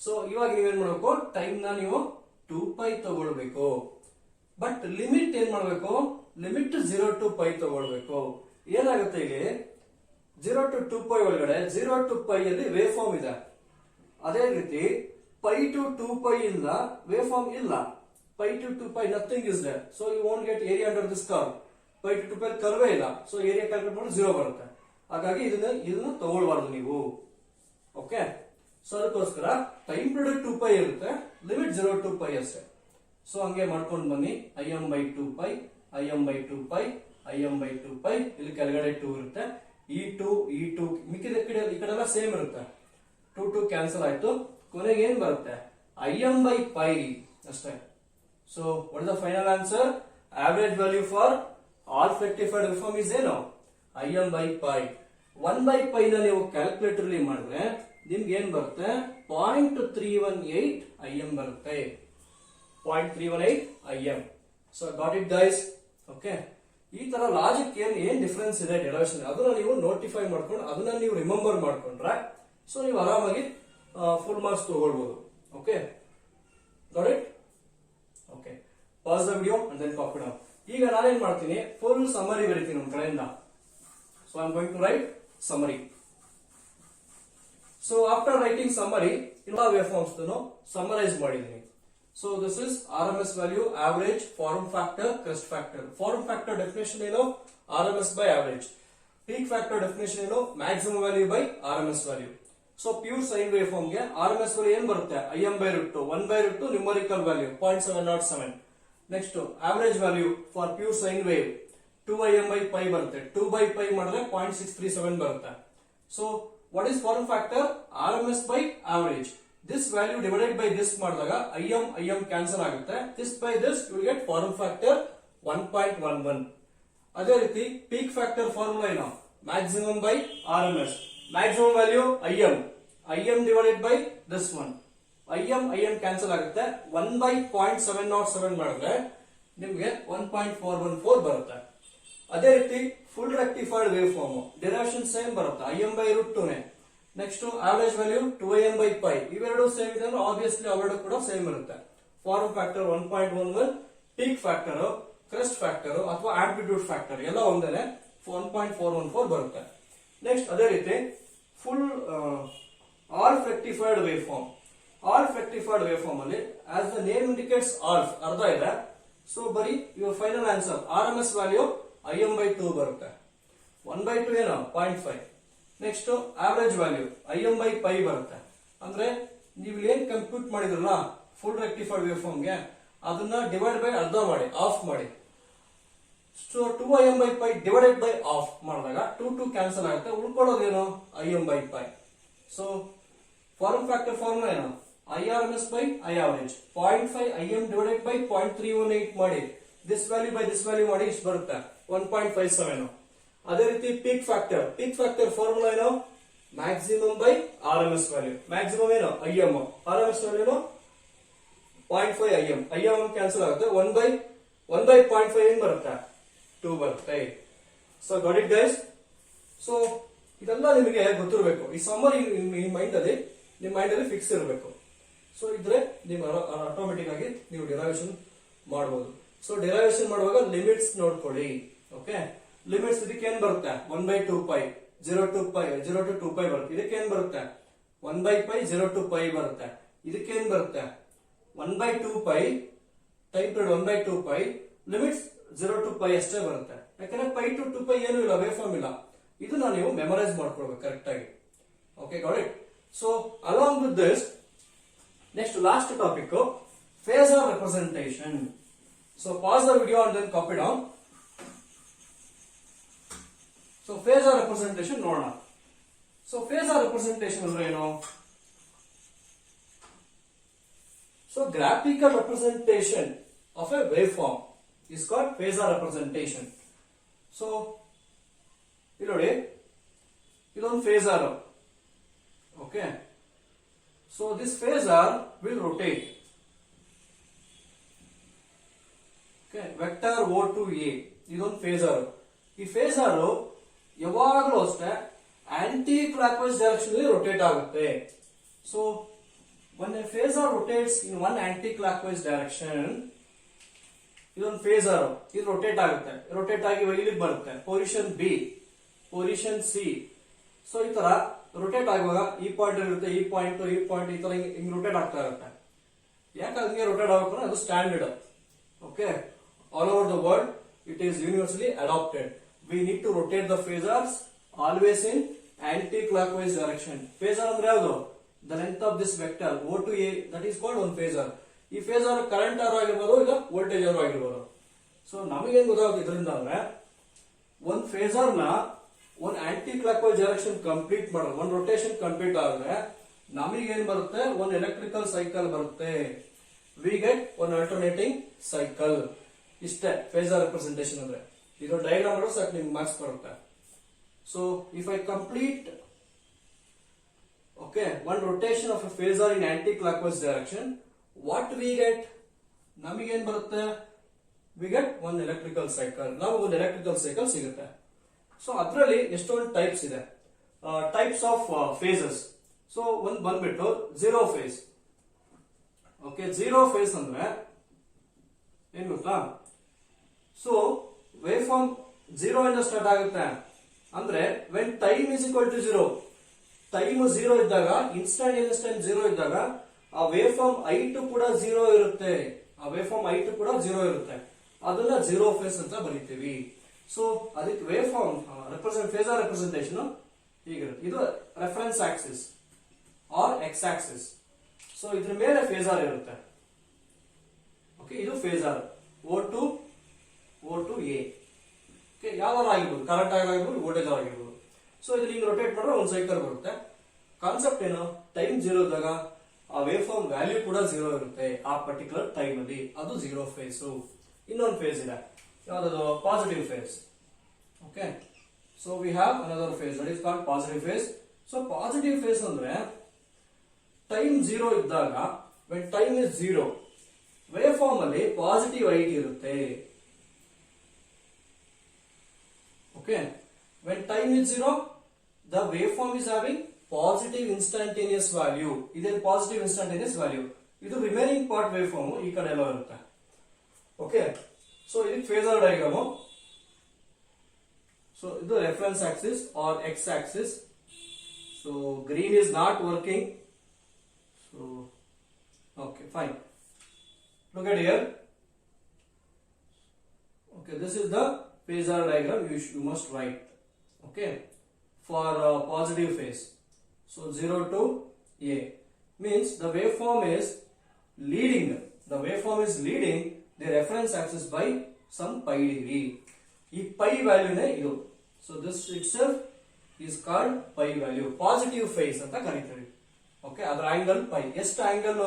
ಸೊ ಇವಾಗ ನೀವೇನ್ ಮಾಡ್ಬೇಕು, ಟೈಮ್ ನ ನೀವು 2 ಪೈ ತಗೊಳ್ಬೇಕು. ಬಟ್ ಲಿಮಿಟ್ ಏನ್ ಮಾಡ್ಬೇಕು, ಲಿಮಿಟ್ 0 to ಪೈ ತಗೊಳ್ಬೇಕು. ಏನಾಗುತ್ತೆ ಇಲ್ಲಿ 0 to 2 ಪೈ ಒಳಗಡೆ 0 to ಪೈ ಅಲ್ಲಿ ವೇವ್ ಫಾರ್ಮ್ ಇದೆ. ಅದೇ ರೀತಿ ಪೈ ಟು 2 ಪೈ ಇಂದ ವೇವ್ ಫಾರ್ಮ್ ಇಲ್ಲ. Pi to 2 pi nothing is there. So you won't get area under this curve. Pi to 2 pi ಕರ್ವೇ ಇಲ್ಲ. ಸೊ ಏರಿಯಾ ಕ್ಯಾಲ್ಕುಲೇಟ್ ಮಾಡಿ 0 ಬರುತ್ತೆ. ಹಾಗಾಗಿ ಇದನ್ನ ತಗೊಳ್ಬಾರ್ದು ನೀವು. ಓಕೆ, ಸೊ ಅದಕ್ಕೋಸ್ಕರ ಟೈಮ್ ಪೀರಿಯಡ್ 2 ಪೈ ಇರುತ್ತೆ, ಲಿಮಿಟ್ 0 to ಪೈ ಅಷ್ಟೇ. ಸೊ ಹಂಗೆ ಮಾಡ್ಕೊಂಡು ಬನ್ನಿ. im by 2 pi, im by 2 pi, im by 2 pi. ಇಲ್ಲಿ ಕೆಳಗಡೆ 2 ಇರುತ್ತೆ. ಈ 2 ಮಿಕ್ಕಿದ ಕಡೆ ಈ ಕಡೆ ಎಲ್ಲ ಸೇಮ್ ಇರುತ್ತೆ. 2 ಕ್ಯಾನ್ಸಲ್ ಆಯ್ತು. ಕೊನೆಗೆ ಏನ್ ಬರುತ್ತೆ, im by pi ಅಷ್ಟೇ. So what is the final answer? Average value for half rectified waveform is ಏನು, im by pi. 1 by pi ನ ನೀವು ಕ್ಯಾಲ್ಕುಲೇಟರ್ ಅಲ್ಲಿ ಮಾಡಿದ್ರೆ ನಿಮ್ಗೆ ಏನ್ ಬರುತ್ತೆ, 0.318 im ಬರುತ್ತೆ. 0.318 im. So got it guys. Okay, ಈ ತರ ಲಾಜಿಕ್ ಏನ್ ಡಿಫರೆನ್ಸ್ ಇದೆ ಡೆರಿವೇಶನ್, ಅದನ್ನ ನೀವು ನೋಟಿಫೈ ಮಾಡ್ಕೊಂಡು ಅದನ್ನ ನೀವು ರಿಮೆಂಬರ್ ಮಾಡ್ಕೊಂಡ್ರೆ ಸೊ ನೀವು ಆರಾಮಾಗಿ ಫುಲ್ ಮಾರ್ಕ್ಸ್ ತಗೊಳ್ಬಹುದು. Okay, got it? Okay, pause the video and then copy down. ಈಗ ನಾನೇನ್ ಮಾಡ್ತೀನಿ, ಫುಲ್ ಸಮರಿ ಬರೀತೀನಿ ನಮ್ಮ ಕಡೆಯಿಂದ. So I am going to write summary. So after writing summary ಎಲ್ಲ ವೇವ್ ಫಾರ್ಮ್ಸ್ ಸಮರೈಸ್ ಮಾಡಿದ್ದೀನಿ. So this is RMS value, average, form factor, crest factor. Form factor definition ಏನು, RMS by average. Peak factor definition ಏನು, maximum value by RMS value. So pure sine waveform ಗೆ RMS value ಏನು ಬರುತ್ತೆ, im by root 2, 1 by root 2 numerical value 0.707. Next average value for pure sine wave 2im by pi ಬರುತ್ತೆ. 2 by pi ಮಾಡಿದ್ರೆ 0.637 ಬರುತ್ತೆ. So what is form factor? RMS by average. This value divided by this ಮಾಡಿದಾಗ im cancel ಆಗುತ್ತೆ. This by this you will get form factor 1.11. ಅದೇ ರೀತಿ peak factor formula ಏನು, maximum by RMS. Maximum value im divided by this one. im cancel ಆಗುತ್ತೆ. 1 by 0.707 ಮಾಡಿದ್ರೆ ನಿಮ್ಗೆ 1.414 ಬರುತ್ತೆ. ಅದೇ ರೀತಿ full rectified wave form derivation same ಬರುತ್ತೆ, im by root 2 ನೇ. Next average value 2im by pi. ಇವೆರಡು ಸೇಮ್ ಇದೆ ಅಂದ್ರೆ ಆಬ್ವಿಯಸ್ಲಿ ಅವೆರಡು ಕೂಡ ಸೇಮ್ ಇರುತ್ತೆ. Form factor 1.11, peak factor, crest factor ಅಥವಾ ಆಂಪ್ಲಿಟ್ಯೂಡ್ ಫ್ಯಾಕ್ಟರ್ ಎಲ್ಲ ಒಂದೇನೆ 1.414 ಬರುತ್ತೆ. ನೆಕ್ಸ್ಟ್ ಅದೇ ರೀತಿ full half rectified wave form. Half rectified wave form ಅಲ್ಲಿ as the name indicates half ಅರ್ಧ ಇದೆ. ಸೊ ಬರೀ your final answer RMS value im by 2 ಬರುತ್ತೆ. 1 by 2 ಏನು 0.5. Next average value im by pi ಬರುತ್ತೆ. ಅಂದ್ರೆ ನೀವು ಏನ್ ಕಂಪ್ಯೂಟ್ ಮಾಡಿದ್ರಲ್ಲ ಫುಲ್ ರೆಕ್ಟಿಫೈಡ್ ವೇವ್ ಫಾರ್ಮ್ ಗೆ ಅದನ್ನ ಡಿವೈಡ್ ಬೈ ಅರ್ಧ ಮಾಡಿ, ಆಫ್ ಮಾಡಿ. So 2im by pi divided by half ಮಾಡಿದಾಗ 2 ಕ್ಯಾನ್ಸಲ್ ಆಗುತ್ತೆ. ಉಳ್ಕೊಳ್ಳೋದೇನು im by pi. So form factor formula ಏನು, IRMS by I average 0.5 IM divided by 0.318 ಮಾಡಿ this value by this value ಮಾಡಿ ಇಷ್ಟು ಬರುತ್ತೆ 1.57. ಅದೇ ರೀತಿ ಪೀಕ್ ಫ್ಯಾಕ್ಟರ್ ಫಾರ್ಮುಲಾ ಏನು maximum by RMS value. Maximum ಏನು IM, RMS ವ್ಯಾಲ್ಯೂ ಏನು 0.5 IM ಕ್ಯಾನ್ಸಲ್ ಆಗುತ್ತೆ 1 by 0.5 ಏನ್ ಬರುತ್ತೆ 2 ಬರುತ್ತೆ. So got it guys. So ಇದೆಲ್ಲ ನಿಮಗೆ ಗೊತ್ತಿರಬೇಕು. ಈ ಸಮ್ಮರಿ ನಿಮ್ಮ ಮೈಂಡ್ ಅಲ್ಲಿ ಫಿಕ್ಸ್ ಇರಬೇಕು. ಸೊ ಇದ್ರೆ ನೀವು ಆಟೋಮೆಟಿಕ್ ಆಗಿ ನೀವು ಡಿರೈವೇಶನ್ ಮಾಡಬಹುದು. ಸೊ ಡಿರೈವೇಶನ್ ಮಾಡುವಾಗ ಲಿಮಿಟ್ಸ್ ನೋಡ್ಕೊಳ್ಳಿ. ಓಕೆ, ಲಿಮಿಟ್ಸ್ ಇದಕ್ಕೆ ಏನ್ ಬರುತ್ತೆ 1/2π 0 to 2π ಬರುತ್ತೆ. ಇದಕ್ಕೆ ಏನ್ ಬರುತ್ತೆ 1/π 0 to π ಬರುತ್ತೆ. ಇದಕ್ಕೆ ಏನ್ ಬರುತ್ತೆ 1/2π ಟೈಮ್ ಪೀರಿಯಡ್ 1/2π ಲಿಮಿಟ್ಸ್ 0 to π ಅಷ್ಟೇ ಬರುತ್ತೆ. ಯಾಕಂದ್ರೆ π to 2π ಏನು ಇಲ್ಲ, ವೇವ್ ಫಾರ್ಮ್ ಇಲ್ಲ. ಇದನ್ನ ನೀವು ಮೆಮೊರೈಸ್ ಮಾಡ್ಕೊಳ್ಬೇಕು ಕರೆಕ್ಟ್ ಆಗಿ. Okay, got it. So along with this next last topic phasor representation. So pause the video and then copy down. So phasor representation ನೋಡೋಣ. ಸೊ ಫೇಸರ್ ರೆಪ್ರೆಸೆಂಟೇಷನ್ ಅಂದ್ರೆ ಏನು? So graphical representation of a wave form is called phasor representation. So ಇಲ್ಲಿ ನೋಡಿ, ಇದೊಂದು phasor. Okay, so this phasor will rotate. Okay, vector O to A ಇದೊಂದು phasor. ಈ phasor ಯಾವಾಗಲೂ ಅಷ್ಟೇ ಆಂಟಿ ಕ್ಲಾಕ್ ವೈಸ್ ಡೈರೆಕ್ಷನ್ ಅಲ್ಲಿ ರೊಟೇಟ್ ಆಗುತ್ತೆ. So when a phasor rotates in one anti-clockwise direction, ಇದೊಂದು ಫೇಸರ್ ಇದು ರೊಟೇಟ್ ಆಗುತ್ತೆ. ರೊಟೇಟ್ ಆಗಿ ಇಲ್ಲಿಗೆ ಬರುತ್ತೆ position B, position C. So ಈ ತರ ರೊಟೇಟ್ ಆಗುವಾಗ ಈ ಪಾಯಿಂಟ್ ಇರುತ್ತೆ, ಈ ಪಾಯಿಂಟ್ ಈ ತರ ಹಿಂಗ್ ರೊಟೇಟ್ ಆಗ್ತಾ ಇರುತ್ತೆ. ಯಾಕೆ ಹಂಗೆ ರೊಟೇಟ್ ಆಗಬೇಕು? ಅದು standard. Okay, all over the world it is universally adopted. We need to rotate the phasors always in anticlockwise direction. Phasor ಅಂದ್ರೆ ಯಾವುದು? The length of this vector O to A, that is called one phasor. ಈ phasor current ಆರು ಆಗಿರ್ಬೋದು, ಇಲ್ಲ voltage ಆರು ಆಗಿರ್ಬೋದು. So ನಮಗೇನ್ ಗೊತ್ತಾಗುತ್ತೆ ಇದರಿಂದ ಅಂದ್ರೆ, ಒಂದ್ ಫೇಸರ್ ನ ಒಂದ್ anticlockwise direction complete ಮಾಡೋದು, ಒಂದ್ ರೊಟೇಷನ್ ಕಂಪ್ಲೀಟ್ ಆದ್ರೆ ನಮಗೇನ್ ಬರುತ್ತೆ? ಒಂದ್ ಎಲೆಕ್ಟ್ರಿಕಲ್ ಸೈಕಲ್ ಬರುತ್ತೆ. We get one alternating cycle. ಇಷ್ಟೇ ಫೇಸರ್ ರೆಪ್ರೆಸೆಂಟೇಷನ್ ಅಂದ್ರೆ. ಇದು ಡಯಾಗ್ರಾಮ್ ಮಾಡೋದು ಸಾಕು, ನಿಮ್ಗೆ ಮಾರ್ಕ್ಸ್ ಬರುತ್ತೆ. So if I complete one rotation of a phasor in anti-clockwise direction, what we get? ನಮಗೇನ್ ಬರುತ್ತೆ? we get one electrical cycle. ನಾವು ಒಂದು electrical cycle ಸಿಗುತ್ತೆ. ಸೊ ಅದರಲ್ಲಿ ಎಷ್ಟೊಂದು ಟೈಪ್ಸ್ ಇದೆ, ಟೈಪ್ಸ್ ಆಫ್ ಫೇಸಸ್. ಸೊ ಒಂದು ಬಂದ್ಬಿಟ್ಟು zero phase. Okay, zero phase ಅಂದ್ರೆ ಏನ್ ಗೊತ್ತಾ? ಸೊ ವೇವ್ ಫಾರ್ಮ್ 0 ಇಂದ ಸ್ಟಾರ್ಟ್ ಆಗುತ್ತೆ. ಅಂದ್ರೆ when time is equal to 0, time 0 ಇದ್ದಾಗ, ಇನ್ಸ್ಟಂಟೇನಿಯಸ್ ಟೈಮ್ 0 ಇದ್ದಾಗ ಆ ವೇವ್ ಫಾರ್ಮ್ ಹೈಟ್ ಕೂಡ 0 ಇರುತ್ತೆ. ಅದನ್ನ ಝೀರೋ ಫೇಸ್ ಅಂತ ಬರೀತೀವಿ. ಸೊ ಅದಕ್ಕೆ ವೇವ್ ಫಾರ್ಮ್ ಫೇಸರ್ ರೆಪ್ರೆಸೆಂಟೇಷನ್ ಹೀಗಿರುತ್ತೆ. ಇದು reference axis or x axis. So ಇದ್ರ ಮೇಲೆ ಫೇಸರ್ ಇರುತ್ತೆ. ಓಕೆ, ಇದು phasor O to A. Okay, ಯಾವ್ದಾರು ಆಗಿರ್ಬೋದು, ಕರೆಂಟ್ ಆಗಿರ್ಬೋದು, ವೋಲ್ಟೇಜ್ ಆಗಿರ್ಬೋದು. ಸೊ ಇದ್ರ ಹಿಂಗ್ ರೊಟೇಟ್ ಮಾಡಿದ್ರೆ ಒಂದು ಸೈಕಲ್ ಬರುತ್ತೆ. ಕಾನ್ಸೆಪ್ಟ್ ಏನು? ಟೈಮ್ 0 ಇದ್ದಾಗ ಆ ವೇವ್ ಫಾರ್ಮ್ ವ್ಯಾಲ್ಯೂ ಕೂಡ 0 ಇರುತ್ತೆ ಆ ಪರ್ಟಿಕ್ಯುಲರ್ ಟೈಮ್ ಅಲ್ಲಿ. ಅದು ಝೀರೋ ಫೇಸ್. ಇನ್ನೊಂದು ಫೇಸ್ ಇದೆ, ಯಾವ್ದು? Positive phase. Okay, so we have another phase that is called positive phase. So positive phase ಅಂದ್ರೆ ಟೈಮ್ 0 ಇದ್ದಾಗ, when time is 0, wave form ಅಲ್ಲಿ ಪಾಸಿಟಿವ್ ಐಡಿ ಇರುತ್ತೆ. Okay, when time is 0, the waveform is having positive instantaneous value. ಇದೇ positive instantaneous value. ಇದು remaining part wave form ಈ ಕಡೆ ಎಲ್ಲ ಇರುತ್ತೆ. ಓಕೆ, ಸೊ ಇದು ಫೇಸರ್ ಡಯಾಗ್ರಾಮ್. ಸೊ ಇದು reference axis or x axis. So green is not working. So okay, fine. Look at here. Okay, this is the phasor diagram you must write. Okay, for positive phase. So 0 to A means the waveform is leading. The waveform is leading the reference axis by some pi degree. ಈ pi value ನೇ ಇದು. So this itself is called pi value. Positive phase ಅಂತ ಕರೀತಾರೆ. Okay, ಅದರ angle pi. ಎಷ್ಟು angle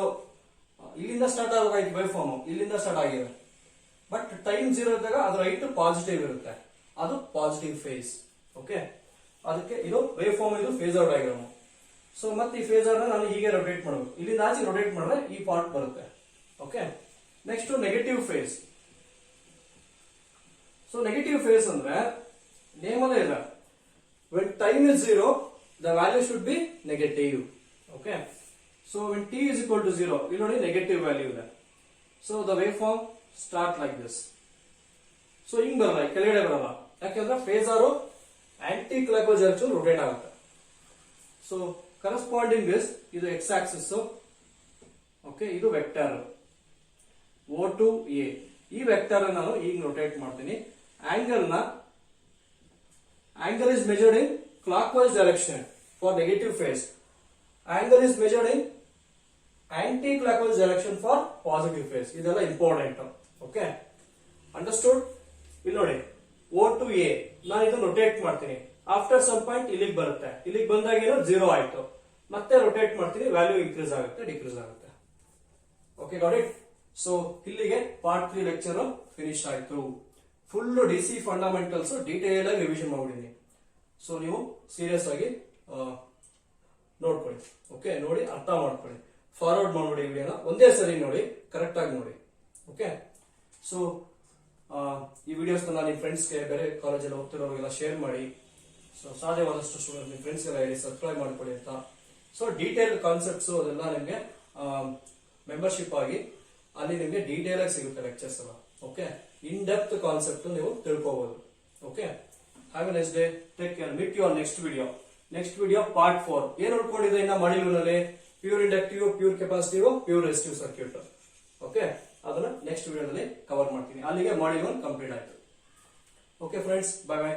ಇಲ್ಲಿಂದ start ಆಗಬೇಕಾಯ್ತು wave form, ಇಲ್ಲಿಂದ start ಆಗಿದೆ. ಬಟ್ ಟೈಮ್ 0 ಇದ್ದಾಗ ಅದರ ಹೈಟ್ ಪಾಸಿಟಿವ್ ಇರುತ್ತೆ, ಅದು ಪಾಸಿಟಿವ್ ಫೇಸ್. ಓಕೆ, ಅದಕ್ಕೆ ಇದು ವೇವ್ ಫಾರ್ಮ್, ಇದು ಫೇಸರ್ ಡಯಾಗ್ರಾಮ್. ಸೊ ಮತ್ತೆ ಈ ಫೇಸರ್ ನಾನು ಹೀಗೆ ರೊಟೇಟ್ ಮಾಡಬೇಕು, ಇಲ್ಲಿಂದ ಆಚೆ ರೊಟೇಟ್ ಮಾಡಿದ್ರೆ ಈ ಪಾರ್ಟ್ ಬರುತ್ತೆ. Okay, next negative phase. So negative phase ಅಂದ್ರೆ ನೇಮ್ ಅಲ್ಲೇ ಇಲ್ಲ, when time is 0 the value should be negative. Okay, so when t is equal to 0 ಇಲ್ಲಿ ನೋಡಿ ನೆಗೆಟಿವ್ ವ್ಯಾಲ್ಯೂ ಇದೆ. So the waveform start like this. So ಹಿಂಗ್ ಬರಲ್ಲ, ಕೆಳಗಡೆ ಬರಲ್ಲ, ಯಾಕೆಂದ್ರೆ phasor anticlockwise direction rotate ಆಗುತ್ತೆ. ಸೊ ಕರೆಸ್ಪಾಂಡಿಂಗ್ ದಿಸ್ ಇದು ಎಕ್ಸ್ ಆಕ್ಸಿಸ್. ಓಕೆ, ಇದು ವೆಕ್ಟರ್ O to A. ಈ ವೆಕ್ಟರ್ ನಾನು ಈಗ ರೊಟೇಟ್ ಮಾಡ್ತೀನಿ. Angle is measured in clockwise direction for negative phase. Angle is measured in anti-clockwise direction for positive phase. ಇದೆಲ್ಲ important. Okay, understood? ಇಲ್ಲಿ ನೋಡಿ O to A ನಾನು ಇದನ್ನು ರೊಟೇಟ್ ಮಾಡ್ತೀನಿ. ಆಫ್ಟರ್ ಸಮ್ ಪಾಯಿಂಟ್ ಇಲ್ಲಿಗೆ ಬರುತ್ತೆ, ಇಲ್ಲಿಗೆ ಬಂದಾಗ ಏನೋ 0 ಆಯ್ತು, ಮತ್ತೆ ರೊಟೇಟ್ ಮಾಡ್ತೀನಿ, ವ್ಯಾಲ್ಯೂ ಇನ್ಕ್ರೀಸ್ ಆಗುತ್ತೆ, ಡಿಕ್ರೀಸ್ ಆಗುತ್ತೆ. Okay, got it? ಸೊ ಇಲ್ಲಿಗೆ ಪಾರ್ಟ್ 3 ಲೆಕ್ಚರ್ ಫಿನಿಶ್ ಆಯ್ತು. ಫುಲ್ ಡಿಸಿ ಫಂಡಮೆಂಟಲ್ಸ್ ಡೀಟೇಲ್ ಆಗಿ ರಿವಿಷನ್ ಮಾಡಿದ್ದೀನಿ. ಸೊ ನೀವು ಸೀರಿಯಸ್ ಆಗಿ ನೋಡ್ಕೊಳ್ಳಿ. ಓಕೆ, ನೋಡಿ ಅರ್ಥ ಮಾಡ್ಕೊಳ್ಳಿ, ಫಾರ್ವರ್ಡ್ ಮಾಡ್ಬಿಡಿ ವಿಡಿಯೋನ, ಒಂದೇ ಸರಿ ನೋಡಿ, ಕರೆಕ್ಟ್ ಆಗಿ ನೋಡಿ. ಓಕೆ, ಸೊ ಈ ವಿಡಿಯೋಸ್ ನಿಮ್ಮ ಫ್ರೆಂಡ್ಸ್ಗೆ, ಬೇರೆ ಕಾಲೇಜಲ್ಲಿ ಹೋಗ್ತಿರೋರಿಗೆಲ್ಲ ಶೇರ್ ಮಾಡಿ. ಸೊ ಸಾಧ್ಯವಾದಷ್ಟು ಸ್ಟೂಡೆಂಟ್ ನಿಮ್ಮ ಫ್ರೆಂಡ್ಸ್ ಎಲ್ಲ ಹೇಳಿ ಸಬ್ಸ್ಕ್ರೈಬ್ ಮಾಡ್ಕೊಳ್ಳಿ ಅಂತ. ಸೊ ಡೀಟೇಲ್ ಕಾನ್ಸೆಪ್ಟ್ಸ್ ಅದೆಲ್ಲ ನಿಮಗೆ ಮೆಂಬರ್ಶಿಪ್ ಆಗಿ ಅಲ್ಲಿ ನಿಮಗೆ ಡೀಟೇಲ್ ಆಗಿ ಸಿಗುತ್ತೆ ಲೆಕ್ಚರ್ಸ್ ಎಲ್ಲ. ಓಕೆ, ಇನ್ ಡೆಪ್ತ್ ಕಾನ್ಸೆಪ್ಟ್ ನೀವು ತಿಳ್ಕೋಬಹುದು. Okay, have a nice day, take care, meet you on next video. Next video part 4 ಏನ್ ಉಳ್ಕೊಂಡಿದೆ ಇನ್ನ ಮಾಡ್ಯೂಲ್ನಲ್ಲಿ, pure inductive, pure capacitive, pure resistive circuit. Okay, ಅದನ್ನ ನೆಕ್ಸ್ಟ್ ವಿಡಿಯೋದಲ್ಲಿ ಕವರ್ ಮಾಡ್ತೀನಿ. ಅಲ್ಲಿಗೆ ಮಾಡ್ಯೂಲ್ 1 ಕಂಪ್ಲೀಟ್ ಆಯ್ತು. Okay friends, bye by.